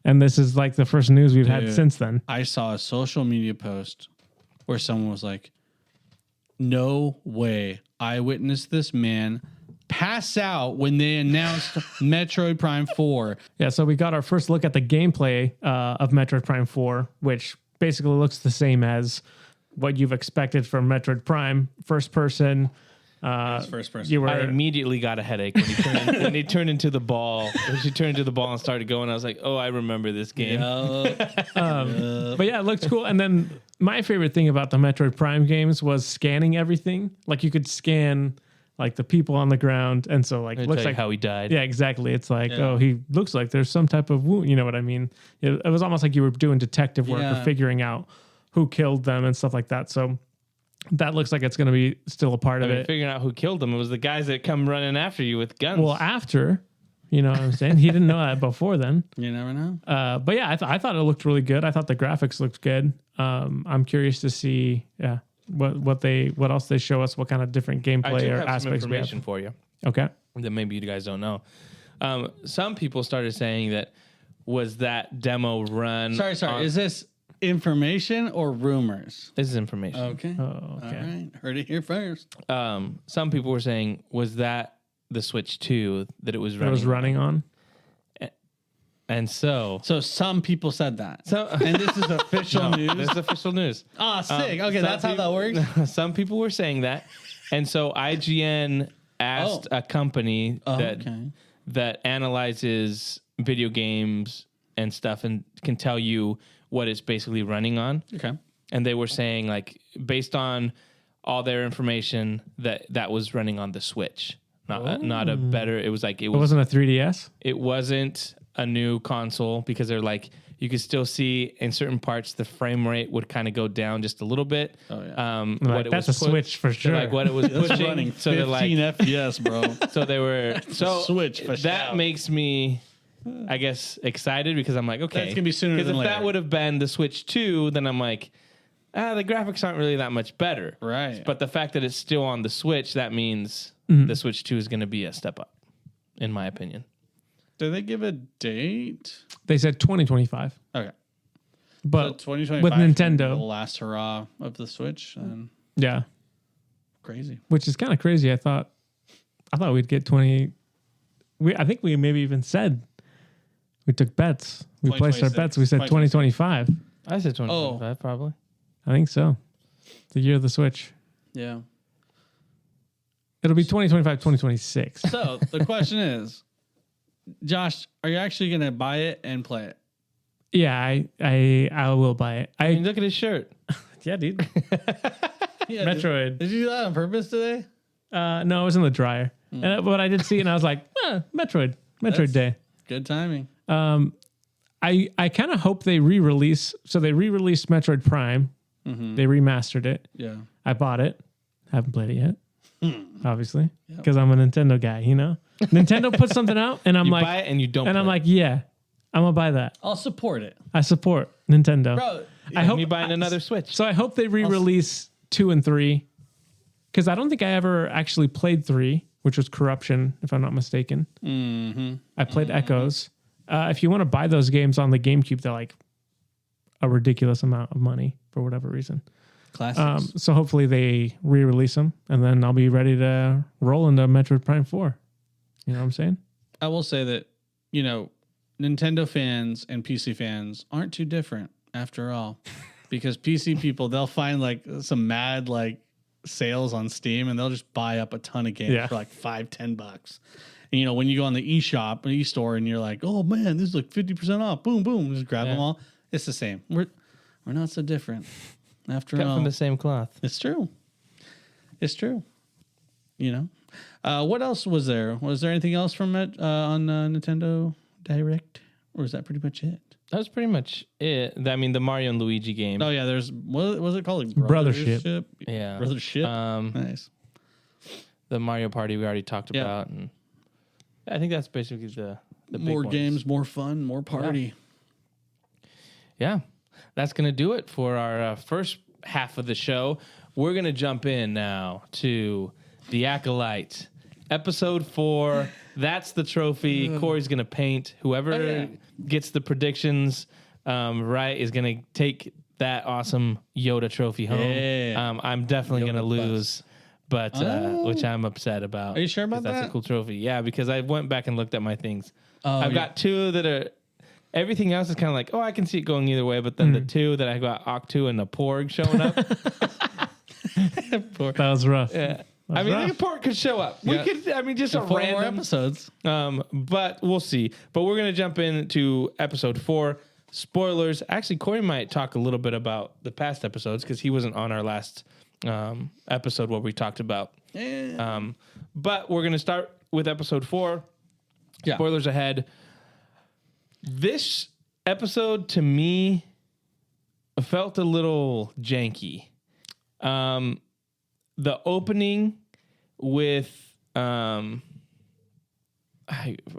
And this is like the first news we've had Dude. since then. I saw a social media post where someone was like, no way. I witnessed this man pass out when they announced Metroid Prime 4. Yeah, so we got our first look at the gameplay of Metroid Prime 4, which basically looks the same as what you've expected from Metroid Prime. First person. First person. You were I immediately got a headache when he turned into the ball. When she turned into the ball and started going, I was like, oh, I remember this game. But yeah, it looked cool. And then my favorite thing about the Metroid Prime games was scanning everything. Like you could scan like the people on the ground, and so like It looks looks like how he died. yeah, exactly. It's like Yeah. oh, he looks like there's some type of wound. You know what I mean? It was almost like you were doing detective work or Yeah. figuring out who killed them and stuff like that. So that looks like it's going to be still a part I of mean, it. figuring out who killed him. It was the guys that come running after you with guns. Well, after, you know what I'm saying? He didn't know that before then. You never know. But yeah, I thought it looked really good. I thought the graphics looked good. I'm curious to see, what else they show us, what kind of different I gameplay do or have some aspects we have. information for you Okay. that maybe you guys don't know. Some people started saying that was that demo run. Sorry. Is this information or rumors? This is information. Okay. Oh, All okay. right. Heard it here first. Some people were saying was that the Switch 2 that it was It running. was running on. And so Some people said that. So And this is official this news. is official news. Ah, sick. Okay, Some that's how that works. Some people were saying that, and so IGN asked a company that analyzes video games and stuff and can tell you what it's basically running on. Okay. And they were saying like based on all their information that was running on the Switch, not a better. It was like It wasn't a 3DS. it wasn't a new console because they're like you could still see in certain parts the frame rate would kind of go down just a little bit. Oh, yeah. Like, that's a Switch for sure. Like what it was pushing. Running So they're 15 like, FPS, bro. so they were so Switch for that sure. makes me, I guess, excited because I'm like, okay, That's gonna be sooner because than if later. that would have been the Switch 2, then I'm like, the graphics aren't really that much better. Right. But the fact that it's still on the Switch, that means the Switch 2 is going to be a step up, in my opinion. Did they give a date? They said 2025. Okay. But 2025 with can be Nintendo. the last hurrah of the Switch. And yeah, crazy. which is kind of crazy. I thought we'd get 20. I think we maybe even said we took bets. We placed our 2026. bets. We said 2025. I said 2025, probably. I think so. The year of the Switch. Yeah. It'll be 2025, 2026. So the question is, Josh, are you actually going to buy it and play it? Yeah, I will buy it. I mean, look at his shirt. Yeah, dude. Yeah, Metroid. Did you do that on purpose today? No, it was in the dryer. But I did see it, and I was like, Metroid Day. Good timing. I kind of hope they re-release. So they re-released Metroid Prime. They remastered it. Yeah. I bought it. Haven't played it yet. Obviously, because I'm a Nintendo guy. Nintendo puts something out, and I'm You like, buy it and you don't. and play I'm like, yeah, I'm gonna buy that. I'll support it. I support Nintendo. Bro, I hope me buying another Switch. So I hope they re-release 2 and 3, because I don't think I ever actually played 3, which was Corruption, if I'm not mistaken. I played Echoes. If you want to buy those games on the GameCube, they're like a ridiculous amount of money for whatever reason. classics. So hopefully they re-release them, and then I'll be ready to roll into Metroid Prime 4. You know what I'm saying? I will say that, Nintendo fans and PC fans aren't too different after all, because PC people, they'll find like some mad like sales on Steam and they'll just buy up a ton of games for like $5-10. And when you go on the eShop or eStore and you're like, oh man, this is like 50% off, boom, boom, just grab them all. It's the same. We're not so different after Cut all. from the same cloth. It's true. It's true. What else was there? Was there anything else from it on Nintendo Direct, or is that pretty much it? That was pretty much it. I mean, the Mario and Luigi game. Oh yeah, there's what was it called? Like Brothership. Yeah. Brothership. Nice. The Mario Party we already talked about, and I think that's basically the big More ones. games, more fun, more party. Yeah, that's gonna do it for our first half of the show. We're gonna jump in now to the Acolyte, episode 4. That's the trophy. Corey's gonna paint. Whoever gets the predictions right is gonna take that awesome Yoda trophy home. Yeah. I'm definitely gonna lose. But which I'm upset about. Are you sure about That's that? a cool trophy. Yeah, because I went back and looked at my things. Oh, I've got 2 that are. Everything else is kind of like, I can see it going either way. But then the 2 that I got Octu and the Porg showing up. That was rough. Yeah. I mean, the Porg could show up. We could. I mean, just a 4 more random episodes. But we'll see. But we're gonna jump into episode 4. Spoilers. Actually, Corey might talk a little bit about the past episodes because he wasn't on our last episode where we talked about. But we're gonna start with episode 4. Yeah. Spoilers ahead. This episode to me felt a little janky. The opening with I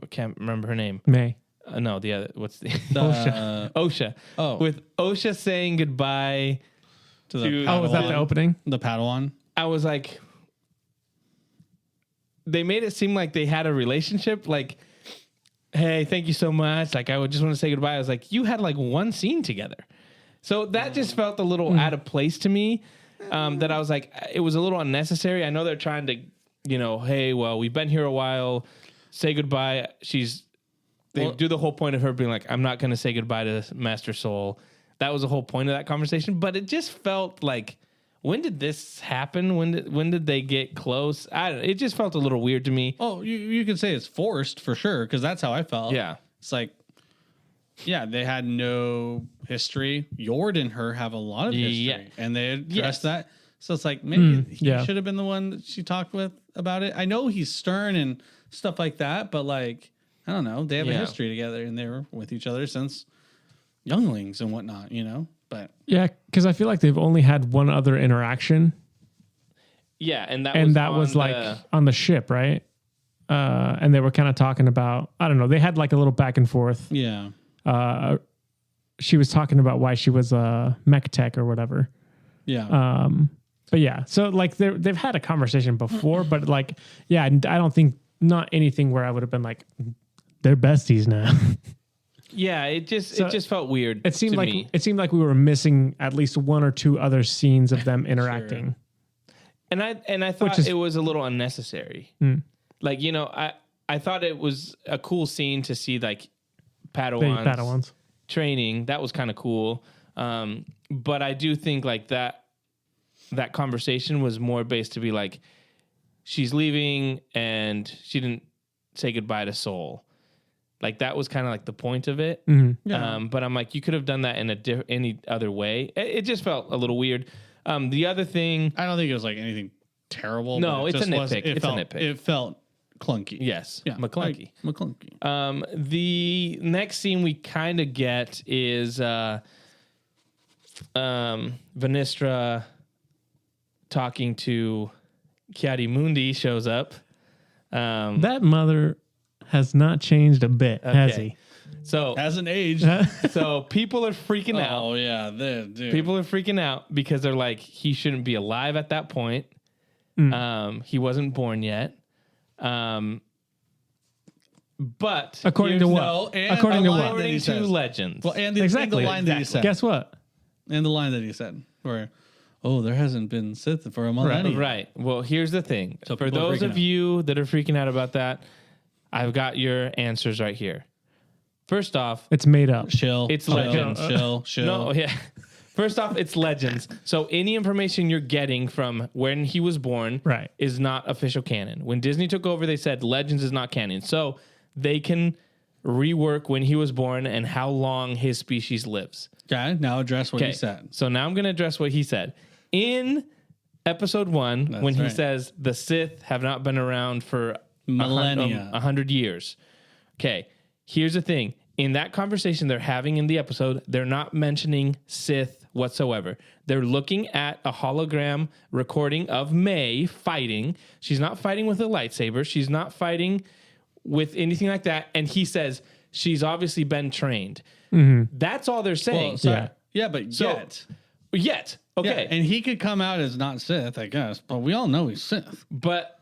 can't remember her name. May. No, the other. What's the OSHA. OSHA. Oh. With OSHA saying goodbye To the Oh, was that the opening? The Padawan. I was like, they made it seem like they had a relationship. Like, hey, thank you so much. Like, I would just want to say goodbye. I was like, you had like one scene together. So that just felt a little out of place to me. That I was like, it was a little unnecessary. I know they're trying to, hey, well, we've been here a while. Say goodbye. They do the whole point of her being like, I'm not going to say goodbye to Master Soul. That was the whole point of that conversation. But it just felt like, when did this happen? When did they get close? It just felt a little weird to me. Oh, you could say it's forced for sure, because that's how I felt. Yeah. It's like, they had no history. Yord and her have a lot of history, and they addressed that. So it's like, maybe he should have been the one that she talked with about it. I know he's stern and stuff like that, but like, I don't know. They have a history together, and they were with each other since younglings and whatnot, But Yeah, because I feel like they've only had one other interaction, Yeah, and that was like on the ship, right? And they were kind of talking about, I don't know, they had like a little back and forth. yeah. She was talking about why she was a mech tech or whatever. Yeah. But yeah, so like they've had a conversation before, but like, yeah, I don't think not anything where I would have been like, they're besties now. Yeah, it just felt weird. It seemed to like me. it seemed like we were missing at least 1 or 2 other scenes of them interacting. And I thought it was a little unnecessary. Like, I thought it was a cool scene to see like Padawans training. That was kind of cool. But I do think like that conversation was more based to be like, she's leaving and she didn't say goodbye to Soul. Like that was kind of like the point of it. Mm-hmm. Yeah. But I'm like, you could have done that in any other way. It just felt a little weird. The other thing, I don't think it was like anything terrible. No, but it it's a just nitpick. It's a nitpick. It felt clunky. yes, Yeah. McClunky. Like, McClunky. The next scene we kind of get is Vanistra talking to Kiadi shows up. That mother has not changed a bit, has Okay. he? So Hasn't aged. so people are freaking out. Oh yeah, dude. People are freaking out because they're like, he shouldn't be alive at that point. He wasn't born yet. But According to here's- what? No, and According to a line what? that According he to says. legends. Well, and the, Exactly. and the line that he said. Guess what? And the line that he said, where, oh, there hasn't been Sith for a millennium. Right. Well, here's the thing. So For people are those freaking of out. you that are freaking out about that, I've got your answers right here. First off, It's made up. Chill. It's chill, legends. Chill. no, yeah. First off, it's legends. So any information you're getting from when he was born Right. is not official canon. When Disney took over, they said legends is not canon. So they can rework when he was born and how long his species lives. Okay, now address what he said. So now I'm going to address what he said. In episode 1, when he right. says the Sith have not been around for Millennia. 100 years. Okay, here's the thing. In that conversation they're having in the episode, they're not mentioning Sith whatsoever. They're looking at a hologram recording of May fighting. She's not fighting with a lightsaber. She's not fighting with anything like that. And he says she's obviously been trained. That's all they're saying. Well, sorry. Yeah. Yeah, but So- yet. Yet. Okay. Yeah, and he could come out as not Sith, I guess, but we all know he's Sith. But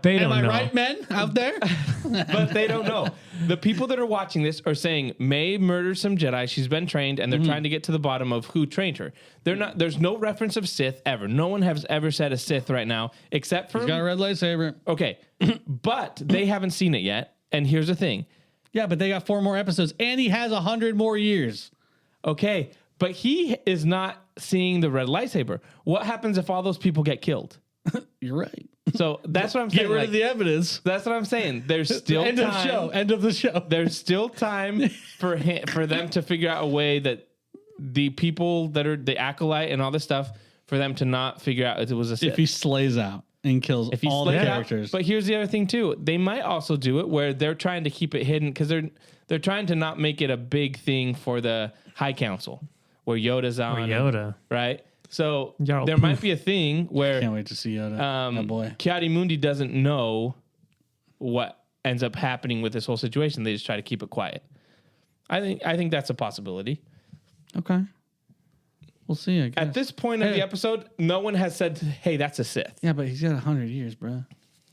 they Am don't I know. right, men out there? but they don't know. The people that are watching this are saying May murdered some Jedi. She's been trained, and they're trying to get to the bottom of who trained her. They're not. There's no reference of Sith ever. No one has ever said a Sith right now, except for He's got a red lightsaber. okay. But they haven't seen it yet. And here's the thing. Yeah, but they got 4 more episodes, and he has 100 more years. Okay, but he is not seeing the red lightsaber. What happens if all those people get killed? You're right. So that's what I'm saying. Get rid like, of the evidence. that's what I'm saying. There's still End time. of show. End of the show. There's still time for them to figure out a way that the people that are the Acolyte and all this stuff, for them to not figure out it was a Sith. If he slays out and kills If he all the slays out- characters. But here's the other thing too. They might also do it where they're trying to keep it hidden because they're trying to not make it a big thing for the High Council where Yoda's on. Yoda. Right? So Yarl there poof. might be a thing where Can't wait to see Yoda. Oh boy. Kiadi doesn't know what ends up happening with this whole situation. They just try to keep it quiet. I think that's a possibility. Okay. We'll see, I guess. At this point of the episode, no one has said, "Hey, that's a Sith." Yeah, but he's got 100 years, bro.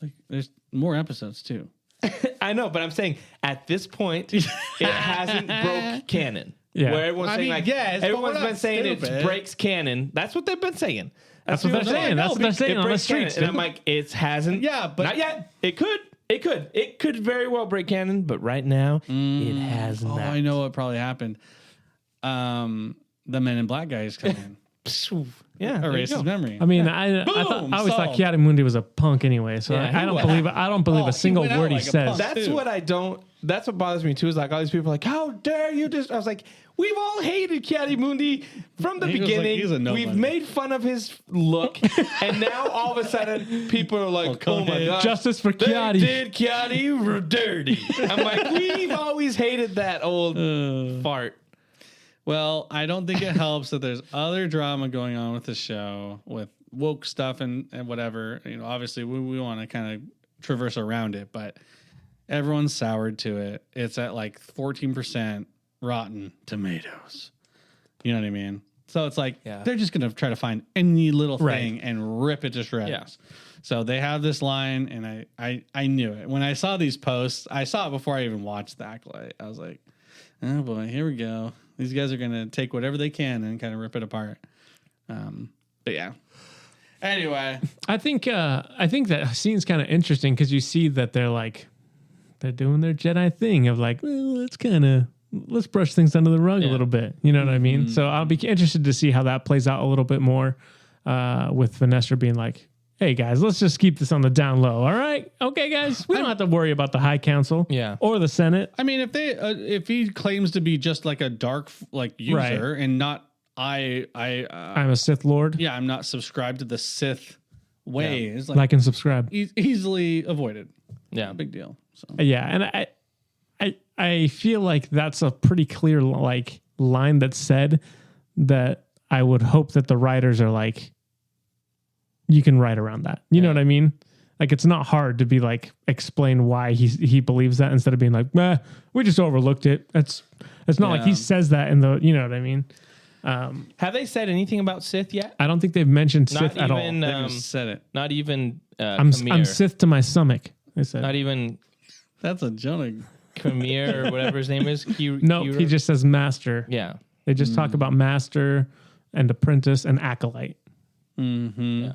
Like, there's more episodes, too. I know, but I'm saying at this point, it hasn't broke canon. Yeah. Where everyone's I saying mean, like, yes, but everyone's we're been not saying stupid. it breaks canon. That's what they've been saying. That's what they're people saying. That's what they're saying It on the breaks canon. streets. And I'm like, it hasn't. Yeah, but- not yet. It could. It could very well break canon, but right now it has Oh, not. I know what probably happened. The Men in Black guy is coming. Yeah, there you Erase his go. memory. I mean, I always thought solved. Kiadi was a punk anyway, so Yeah, I he don't was. believe I don't believe Oh, a single he went out word he like a says. punk. That's too. what I don't. That's what bothers me too. Is like all these people are like, how dare you? Just I was like, we've all hated Kiadi from the He was like, beginning. he's a nobody. We've made fun of his look, and now all of a sudden people are like, come oh my in. god, Justice for they Kiadi. did Kiadi dirty. I'm like, we've always hated that old fart. Well, I don't think it helps that there's other drama going on with the show with woke stuff and whatever. You know, obviously we want to kind of traverse around it, but everyone's soured to it. It's at like 14% Rotten Tomatoes. You know what I mean? So it's like they're just going to try to find any little thing and rip it to shreds. Yeah. So they have this line, and I knew it. When I saw these posts, I saw it before I even watched the Acolyte. I was like, oh boy, here we go. These guys are going to take whatever they can and kind of rip it apart. But yeah. Anyway. I think that scene's kind of interesting because you see that they're doing their Jedi thing of like, well, let's brush things under the rug a little bit. You know what I mean? So I'll be interested to see how that plays out a little bit more with Vanessa being like, hey guys, let's just keep this on the down low. All right. Okay, guys. We don't have to worry about the High Council or the Senate. I mean, if he claims to be just like a dark user Right. and not I'm a Sith Lord. yeah, I'm not subscribed to the Sith way. It's Like and subscribe. easily avoided. Yeah. Big deal. So Yeah, and I feel like that's a pretty clear like line that's said that I would hope that the writers are like, you can write around that. You know what I mean? Like it's not hard to be like explain why he believes that instead of being like, we just overlooked it. It's not like he says that in the, you know what I mean? Have they said anything about Sith yet? I don't think they've mentioned Not Sith at all. even. they just said it. Not even. I'm Khmer. Sith to my stomach. They said. Not even That's a Jonah. Khmer or whatever his name is. No, he just says master. Yeah. They just talk about master and apprentice and acolyte. Mm-hmm. Yeah.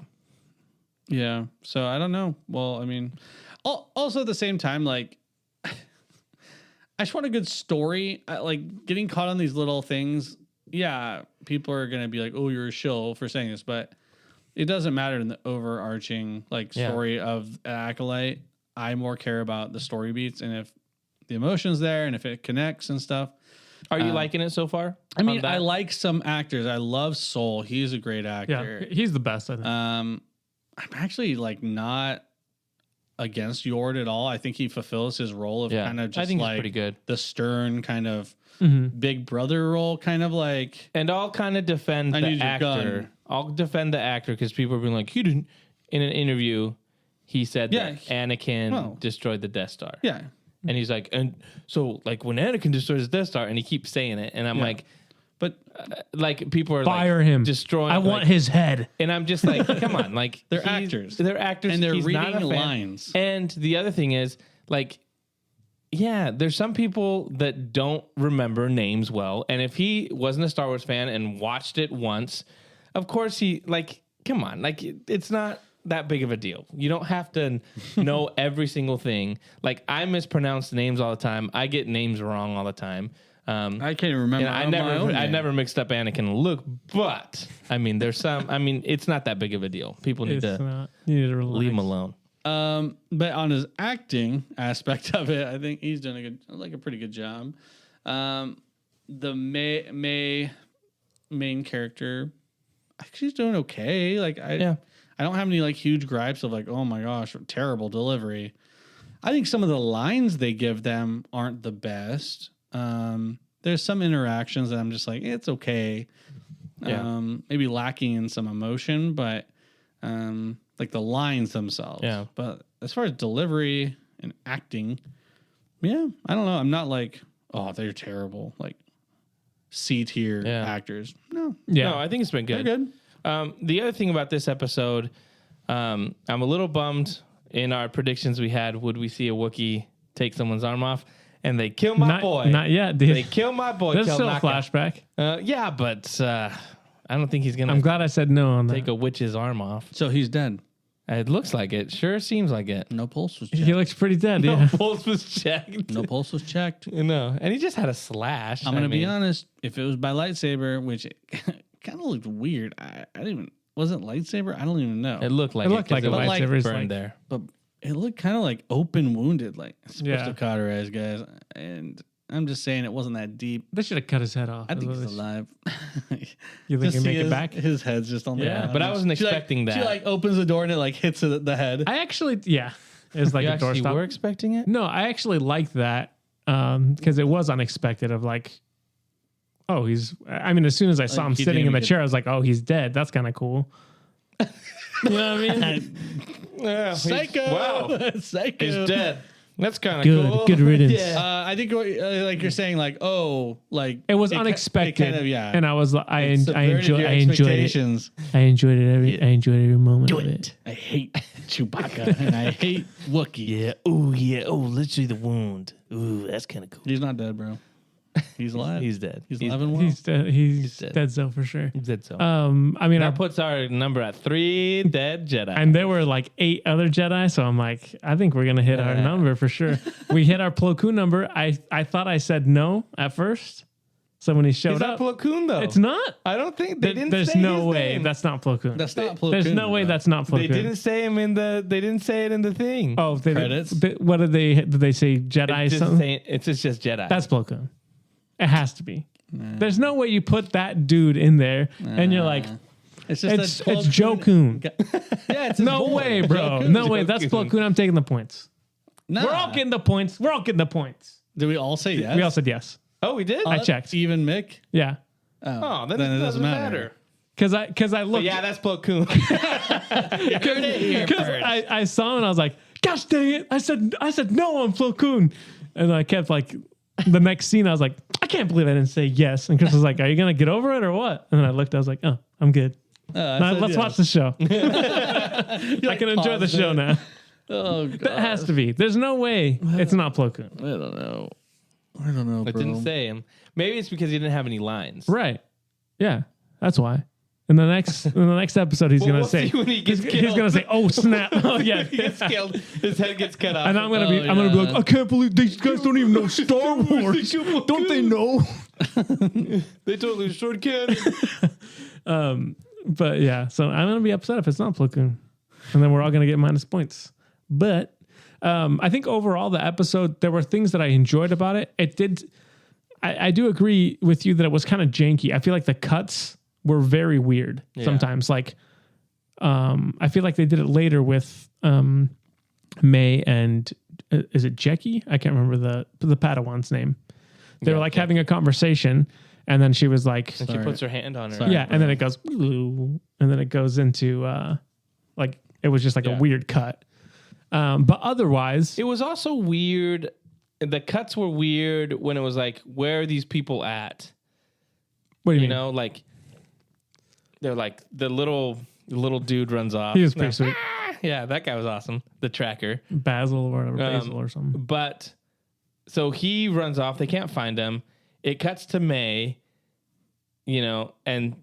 Yeah. So I don't know. Well, I mean, also at the same time, like, I just want a good story. Like getting caught on these little things. Yeah, people are gonna be like, "Oh, you're a shill for saying this," but it doesn't matter in the overarching like story of Acolyte. I more care about the story beats and if the emotion's there and if it connects and stuff. Are you liking it so far? I mean, I like some actors. I love Soul. He's a great actor. Yeah, he's the best, I think. I'm actually like not against Yord at all. I think he fulfills his role of kind of just I think like it's pretty good. the stern kind of Mm-hmm. big brother role, kind of like. And I'll kind of defend I the need your actor. gun. I'll defend the actor because people are being like, he didn't. In an interview, he said that Anakin destroyed the Death Star. Yeah. And he's like, and so like when Anakin destroys the Death Star, and he keeps saying it, and I'm like, but like people are Fire like, him. destroying. I want his head. And I'm just like, come on, like They're actors. They're actors, and they're He's not reading a fan. lines. And the other thing is, like, yeah, there's some people that don't remember names well. And if he wasn't a Star Wars fan and watched it once, of course he like, come on, like it's not that big of a deal. You don't have to know every single thing. Like I mispronounce names all the time. I get names wrong all the time. I can't even remember. And I never mixed up Anakin and Luke, but I mean, there's some. I mean, it's not that big of a deal. People need to leave him alone. But on his acting aspect of it, I think he's doing a pretty good job. The May main character, I think she's doing okay. Like I don't have any like huge gripes of like, oh my gosh, terrible delivery. I think some of the lines they give them aren't the best. There's some interactions that I'm just like, it's okay. Maybe lacking in some emotion, but like the lines themselves. Yeah. But as far as delivery and acting, yeah, I don't know. I'm not like, oh, they're terrible. Like C tier actors. No. No, I think it's been good. They're good. The other thing about this episode, I'm a little bummed in our predictions we had. Would we see a Wookiee take someone's arm off? And they kill my boy. Not yet, dude. They kill my boy. There's still a flashback. Yeah, but I don't think he's gonna. I'm glad I said no on that. Take a witch's arm off. So he's dead. It looks like it. Sure seems like it. No pulse was checked. He looks pretty dead. No Yeah. pulse was checked. No pulse was checked. No, and he just had a slash. I'm gonna be honest. If it was by lightsaber, which it kind of looked weird, I didn't even. Was it lightsaber? I don't even know. It looked like 'cause a lightsaber. It's burned like- there. But it looked kind of like open wounded, like it's supposed Yeah. to cauterize, guys. And I'm just saying it wasn't that deep. They should have cut his head off. I think he's alive. You think Just he'll make see it back? His head's just on the Yeah, ground. but I wasn't expecting that. She like opens the door and it like hits the head. I actually, it's like You a actually doorstop. were expecting it? No, I actually liked that because it was unexpected. Of like, oh, he's. I mean, as soon as I saw him he sitting didn't in the even chair, I was like, oh, he's dead. That's kind of cool. You know what I mean? Yeah, Psycho. Wow. Psycho. He's dead. That's kind of Good, cool. good riddance. Yeah. I think like you're saying like, oh, like It was ca- unexpected, It kind of, yeah. and I was like, I Subverted your enjoyed it. expectations. I enjoyed it. I enjoyed every moment of it. I hate Chewbacca and I hate Wookiee. Yeah. Oh, yeah. Oh, literally the wound. Ooh, that's kind of cool. He's not dead, bro. He's alive. He's dead. He's alive and well. He's dead. He's dead. dead. So for sure. He said so. I mean, that puts our number at 3 dead Jedi. and there were like 8 other Jedi, so I'm like, I think we're gonna hit our number for sure. We hit our Plo Koon number. I thought I said no at first, so when he showed Is that up, Plo Koon, though? it's not. I don't think they didn't There's say no his way name. that's not Plo Koon. That's not Plo There's Koon, no way bro. that's not Plo They Koon. didn't say him in the. They didn't say it in the thing. Oh, they Credits? what did they say? Jedi It's just something? saying, it's just Jedi. That's Plo Koon. It has to be. There's no way you put that dude in there and you're like, It's it's Joe Kuhn. Yeah, it's No way, bro. No way. That's Plo Koon. I'm taking the points. Nah. We're all getting the points. We're all getting the points. Did we all say yes? We all said yes. Oh, we did? I checked. Even Mick? Yeah. Oh, then Then it doesn't matter. Because I But looked. yeah, that's Plo Koon. Because I saw him and I was like, gosh dang it. I said no on Plo Koon. And I kept like, the next scene, I was like, I can't believe I didn't say yes. And Chris was like, are you going to get over it or what? And then I looked, I was like, oh, I'm good. Now, let's watch the show. I can enjoy the show now. Oh, God. That has to be. There's no way it's not Plo Koon. I don't know. I don't know, I bro. didn't say him. Maybe it's because he didn't have any lines. Right. Yeah. That's why. In the next episode, he's Well, gonna we'll say see when he gets he's killed. gonna say, "Oh snap!" Oh yeah, He gets killed. His head gets cut off. and I'm gonna be like, "I can't believe these guys don't even know Star Wars. Don't they know?" They totally short can. But yeah, so I'm gonna be upset if it's not Plo Koon, and then we're all gonna get minus points. But I think overall the episode, there were things that I enjoyed about it. It did. I do agree with you that it was kind of janky. I feel like the cuts were very weird sometimes. Like, I feel like they did it later with May and is it Jackie? I can't remember the Padawan's name. They were like having a conversation, and then she was like, And she puts her hand on her. yeah, and then it goes, and then it goes into like it was just like a weird cut. But otherwise, It was also weird. The cuts were weird when it was like, where are these people at? what do you You mean? know, like they're like the little dude runs off. He was pretty sweet. Yeah, that guy was awesome. The tracker. Basil or whatever, Basil or something. But so he runs off. They can't find him. It cuts to May, you know, and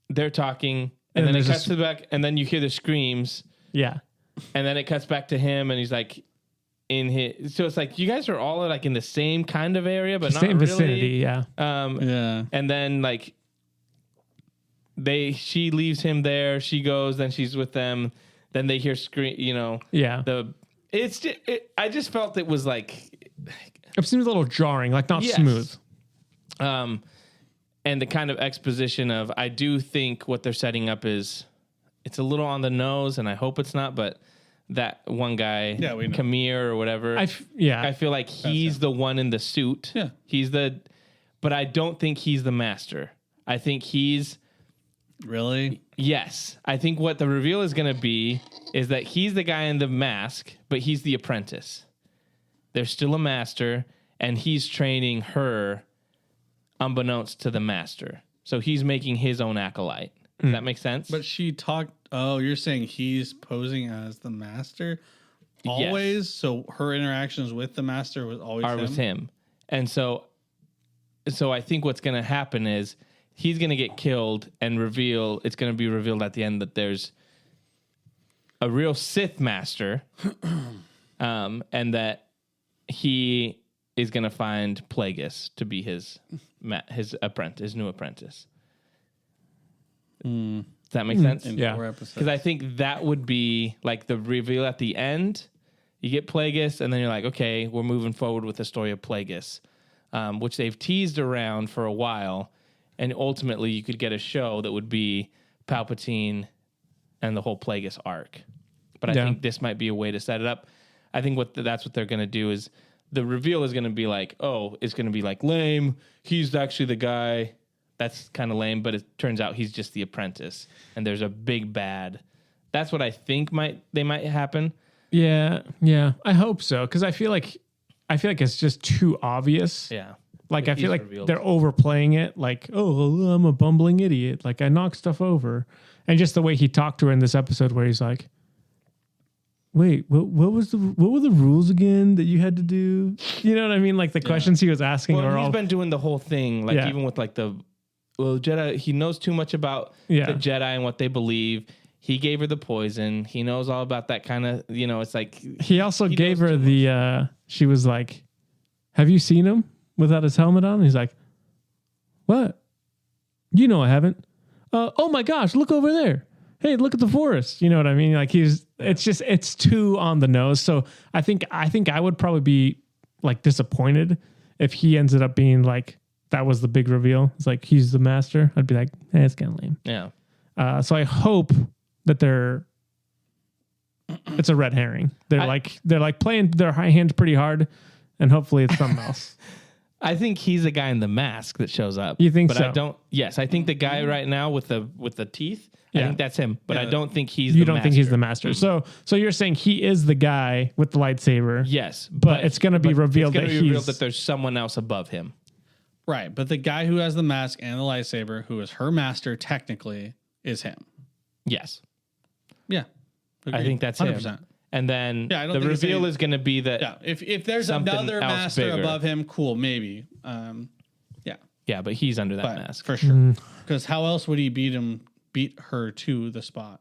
they're talking. And then it there's cuts to the back, and then you hear the screams. Yeah. And then it cuts back to him, and he's like in his. So it's like you guys are all like in the same kind of area, but Same not vicinity, really. yeah. Yeah. And then like she leaves him there. She goes, then she's with them. Then they hear scream. You know, Yeah. I just felt it was like. It seems a little jarring, like not Yes. smooth. And the kind of exposition of, I do think what they're setting up is, it's a little on the nose, and I hope it's not, but that one guy, Yeah, we know. Kamir or whatever, I Yeah. feel like he's the one in the suit. Yeah. But I don't think he's the master. I think he's, Really? yes. I think what the reveal is going to be is that he's the guy in the mask, but he's the apprentice. There's still a master, and he's training her unbeknownst to the master. So he's making his own acolyte. Does that make sense? But she talked. Oh, you're saying he's posing as the master always? So her interactions with the master was always are him? with him. And so I think what's going to happen is he's going to get killed and it's going to be revealed at the end that there's a real Sith master and that he is going to find Plagueis to be his apprentice, his new apprentice. Does that make sense? In Yeah. 4 episodes. Because I think that would be like the reveal at the end. You get Plagueis, and then you're like, okay, we're moving forward with the story of Plagueis, which they've teased around for a while. And ultimately, you could get a show that would be Palpatine and the whole Plagueis arc. But I think this might be a way to set it up. I think that's what they're going to do is the reveal is going to be like, oh, it's going to be like lame. He's actually the guy. That's kind of lame, but it turns out he's just the apprentice, and there's a big bad. That's what I think might happen. Yeah. I hope so, because I feel like it's just too obvious. Yeah, Like I feel like revealed. they're overplaying it. Like, oh, I'm a bumbling idiot. Like I knock stuff over, and just the way he talked to her in this episode, where he's like, "Wait, what were the rules again that you had to do?" You know what I mean? Like the questions he was asking Well, are he's all been doing the whole thing, like Yeah. even with like Jedi. He knows too much about the Jedi and what they believe. He gave her the poison. He knows all about that kind of. You know, it's like He also gave knows her too the. She was like, "Have you seen him without his helmet on?" He's like, "What? You know I haven't." Oh my gosh! Look over there. Hey, look at the forest. You know what I mean? Like it's too on the nose. So I think I would probably be like disappointed if he ended up being like that was the big reveal. It's like he's the master. I'd be like, it's kind of lame. Yeah. So I hope that it's a red herring. They're like playing their high hand pretty hard, and hopefully it's something else. I think he's the guy in the mask that shows up. You think but so? I don't. Yes, I think the guy right now with the teeth. I think that's him, but I don't think he's. You don't think he's the master. So you're saying he is the guy with the lightsaber. Yes, but it's going to be revealed that there's someone else above him. Right, but the guy who has the mask and the lightsaber, who is her master technically, is him. Yes. Yeah. Agreed. I think that's 100%. Him. And then the reveal is going to be that. Yeah, if there's another master above him, cool, maybe. Yeah, but he's under that mask for sure. Because how else would he beat her to the spot?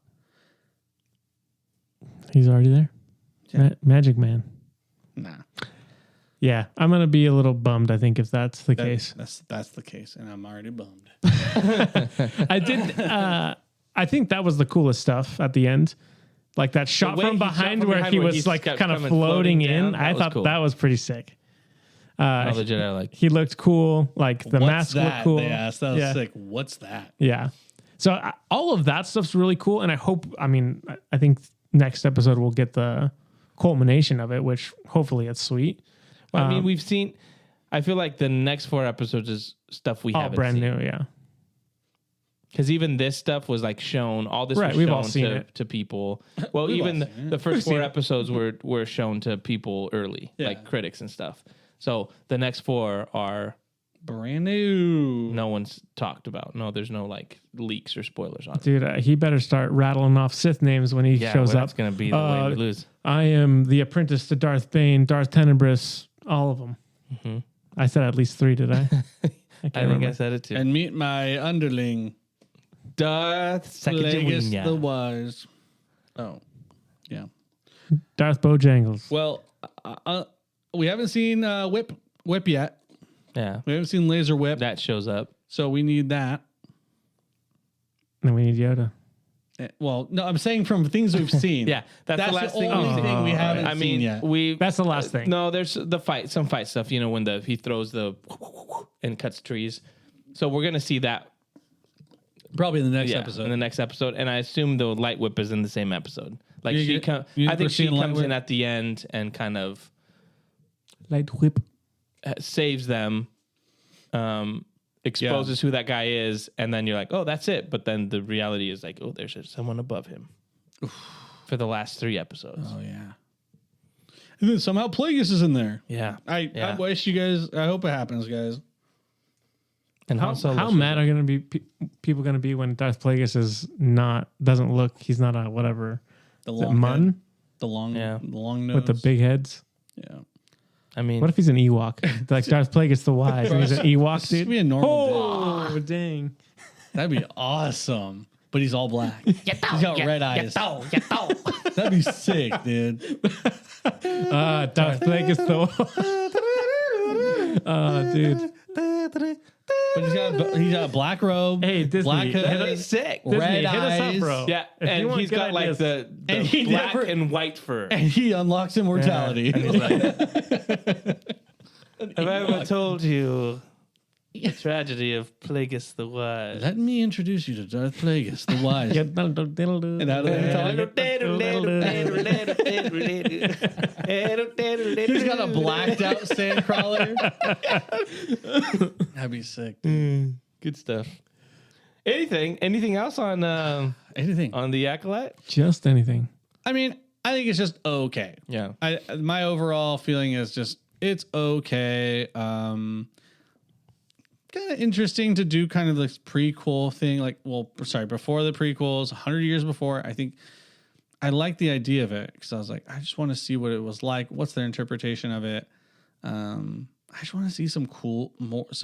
He's already there. Yeah. Magic Man. Nah. Yeah, I'm gonna be a little bummed. I think if that's the case. That's the case, and I'm already bummed. I did. I think that was the coolest stuff at the end. Like that shot from behind where he was like kind of floating in. I thought that was pretty sick. All the Jedi like he looked cool. Like the mask looked cool. They asked. That was sick. What's that? Yeah. So all of that stuff's really cool, and I hope. I mean, I think next episode we'll get the culmination of it, which hopefully it's sweet. Well, I mean, we've seen. I feel like the next 4 episodes is stuff we haven't brand seen. new, yeah. Because even this stuff was like shown. All this was we've shown all seen to people. Well, even the first 4 episodes were shown to people early, like critics and stuff. So the next 4 are brand new. No one's talked about. No, there's no like leaks or spoilers on it. Dude, he better start rattling off Sith names when he shows up. That's going to be the way we lose. I am the apprentice to Darth Bane, Darth Tenebrous, all of them. Mm-hmm. I said at least 3, did I? I think I said it too. And meet my underling, Darth Plagueis the Wise. Oh, yeah. Darth Bojangles. Well, we haven't seen Whip yet. Yeah. We haven't seen Laser Whip. That shows up. So we need that. And we need Yoda. Well, no, I'm saying from things we've seen. Yeah, that's the last thing. Only thing we haven't seen yet. That's the last thing. No, there's some fight stuff. You know, when he throws the and cuts trees. So we're gonna see that probably in the next episode. In the next episode, and I assume the light whip is in the same episode. Like I think she comes in at the end and kind of light whip saves them. Exposes who that guy is, and then you're like, oh, that's it. But then the reality is like, oh, there's someone above him for the last 3 episodes. Oh, yeah. And then somehow Plagueis is in there. Yeah. I wish you guys, I hope it happens, guys. And how mad are going to be people going to be when Darth Plagueis doesn't look, he's not a whatever. The long Mun? The long nose. With the big heads? Yeah. I mean, what if he's an Ewok? Like Darth Plagueis the Wise, and he's an Ewok, dude. Be a normal oh, dang! That'd be awesome. But he's all black. He's got red eyes. That'd be sick, dude. Darth Plagueis the dude. But he's got a black robe. Hey, Disney, black hood, that'd be sick. Red Disney, eyes, hit us up, bro. Yeah, and he's got like the black and white fur, and he unlocks immortality. Yeah. And he's like, have I ever told you the tragedy of Plagueis the Wise? Let me introduce you to Darth Plagueis the Wise. And how he's got a blacked out sandcrawler. That'd be sick. Good stuff. Anything else on anything on the Acolyte? Just anything. I mean, I think it's just okay. Yeah. My overall feeling is just it's okay. Kind of interesting to do kind of this prequel thing. Before the prequels, 100 years before. I think I like the idea of it because I was like, I just want to see what it was like. What's their interpretation of it? I just want to see some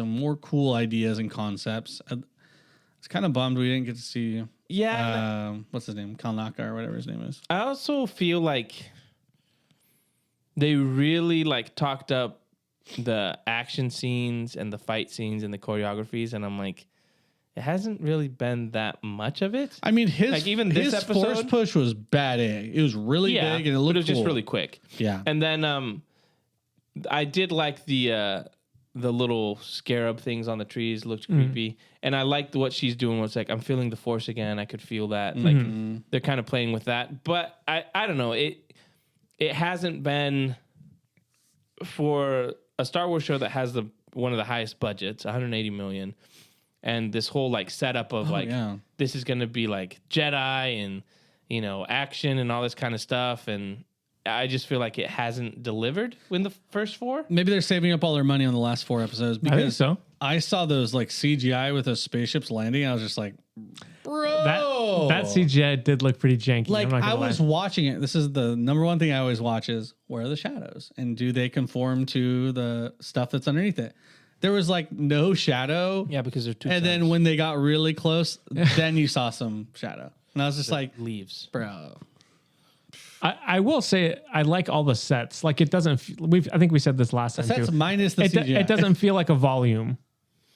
more cool ideas and concepts. It's kind of bummed we didn't get to see. Yeah. What's his name? Kalnaka or whatever his name is. I also feel like they really talked up the action scenes and the fight scenes and the choreographies, and I'm like, it hasn't really been that much of it. I mean, his episode, force push was bad. It was really big and it looked but it was cool. just really quick. Yeah. And then I did like the the little scarab things on the trees looked creepy. And I liked what she's doing. Was like, I'm feeling the Force again. I could feel that. Like they're kind of playing with that. But I don't know. It hasn't been for a Star Wars show that has one of the highest budgets, 180 million. And this whole like setup of this is going to be like Jedi and, you know, action and all this kind of stuff. And I just feel like it hasn't delivered in the first 4. Maybe they're saving up all their money on the last 4 episodes because I think so. I saw those like CGI with those spaceships landing. I was just like, bro, That CGI did look pretty janky. like I'm not I gonna was lie. watching it. This is the number one thing I always watch is where are the shadows and do they conform to the stuff that's underneath it? There was like no shadow. Yeah, because they're too. And then when they got really close, then you saw some shadow. And I was just like, leaves. bro. I will say I like all the sets. Like it doesn't. I think we said this last time That's too. minus the It, CGI. it doesn't feel like a volume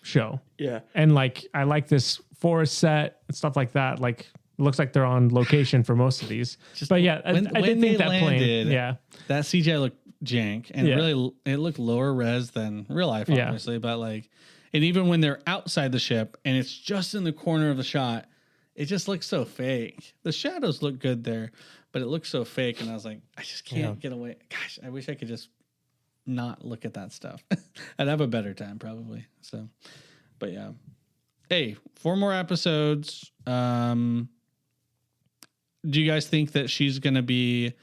show. Yeah. And like I like this forest set and stuff like that. Like it looks like they're on location for most of these. But yeah, I did when think they that plane. landed, Yeah. that CGI looked jank, and Yeah. really it looked lower res than real life, Yeah. obviously. But like, and even when they're outside the ship and it's just in the corner of the shot, it just looks so fake. The shadows look good there, but it looks so fake, and I was like, I just can't get away. Gosh, I wish I could just not look at that stuff. I'd have a better time probably. So, but yeah. Hey, 4 more episodes. Do you guys think that she's going to be,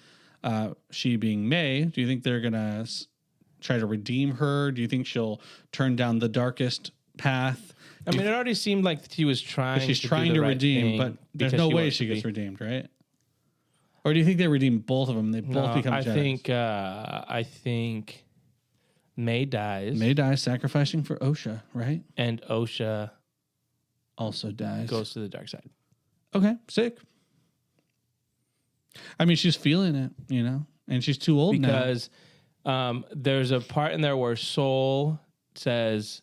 she being May, do you think they're going to try to redeem her? Do you think she'll turn down the darkest path? I mean, it already seemed like he was trying. She's to do trying the to right redeem, thing but there's because no way wants she to gets be. redeemed, right? Or do you think they redeem both of them? They both become Jedis? I think May dies. May dies sacrificing for Osha, right? And Osha Also dies. goes to the dark side. Okay, sick. I mean, she's feeling it, you know, and she's too old now. Because there's a part in there where Soul says,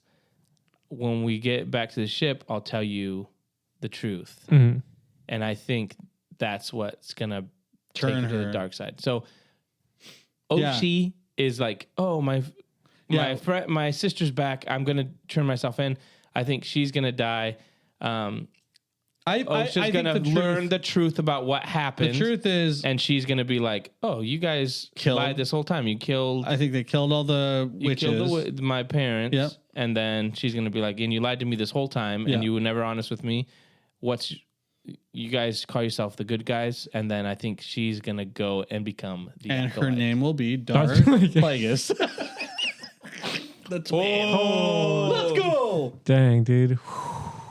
when we get back to the ship, I'll tell you the truth. Mhm. And I think that's what's going to Turn take her to her. the dark side. So Oshi is like, oh, my sister's back. I'm going to turn myself in. I think she's going to die. Osha's going to learn the truth about what happened. The truth is, And she's going to be like, oh, you guys lied this whole time. You killed... I think they killed all the witches. You killed my parents. Yep. And then she's going to be like, and you lied to me this whole time, and you were never honest with me. You guys call yourself the good guys, and then I think she's going to go and become the And Acolyte. her name will be Darth Plagueis. That's let's go. Dang, dude.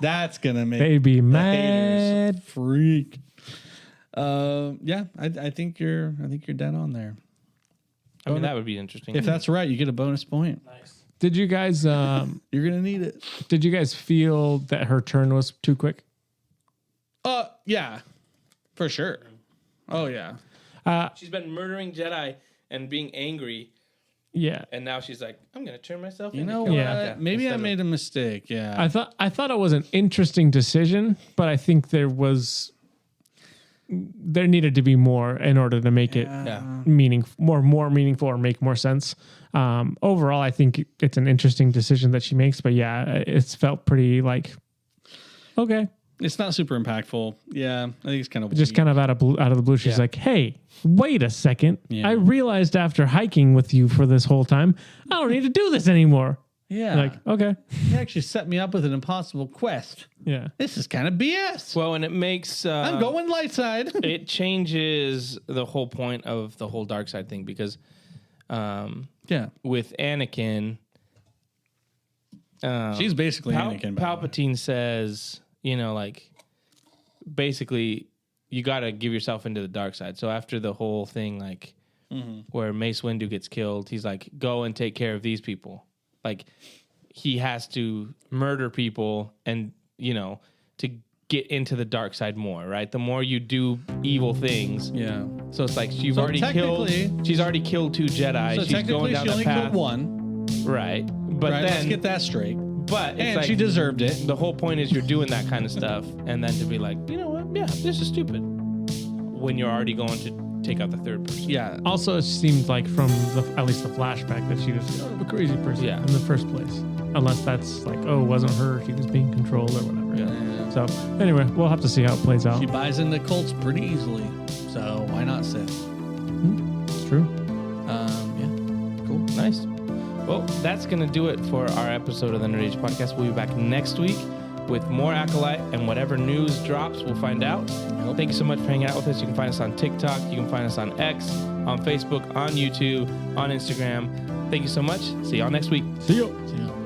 That's gonna make They be the mad. haters freak. Yeah, I think you're dead on there. I mean, that would be interesting. If that's right, you get a bonus point. nice. Did you guys You're gonna need it. did you guys feel that her turn was too quick? Yeah, for sure. Oh yeah. She's been murdering Jedi and being angry, Yeah. and now she's like, I'm going to turn myself You in. know to what? kill Anakin Maybe I instead of- made a mistake. Yeah. I thought it was an interesting decision, but I think there needed to be more in order to make it Yeah. more meaningful or make more sense. Overall, I think it's an interesting decision that she makes, but yeah, it's felt pretty like okay, It's not super impactful. Yeah, I think it's kind of just kind of out of the blue. She's like, "Hey, wait a second! Yeah. I realized after hiking with you for this whole time, I don't need to do this anymore." yeah. Like, okay, You actually set me up with an impossible quest. yeah, This is kind of BS. Well, and it makes... I'm going light side. it changes the whole point of the whole dark side thing, because Yeah. with Anakin... She's basically Anakin. by the way. Palpatine says, you know, like, basically, you got to give yourself into the dark side. So after the whole thing, like, where Mace Windu gets killed, he's like, go and take care of these people. Like, he has to murder people and, you know, to get into the dark side more, right? The more you do evil things. Yeah. So it's like, she's So already killed technically- 2 Jedi. So She's technically, going down she that only path. killed one. Right. But Right. Let's then... get that straight. But it's And like, she deserved it. the whole point is you're doing that kind of stuff, and then to be like, you know what? Yeah, this is stupid. When you're already going to take out the third person. Yeah. Also, it seemed like from at least the flashback that she was kind of a crazy person Yeah. in the first place. Unless that's like, oh, it wasn't her. She was being controlled or whatever. Yeah. So anyway, we'll have to see how it plays out. She buys into cults pretty easily. So why not Sith? It's true. Yeah. Cool. Nice. Well, that's going to do it for our episode of the Nerd Age Podcast. We'll be back next week with more Acolyte, and whatever news drops, we'll find out. Yep. Thank you so much for hanging out with us. You can find us on TikTok. You can find us on X, on Facebook, on YouTube, on Instagram. Thank you so much. See y'all next week. See you. See ya.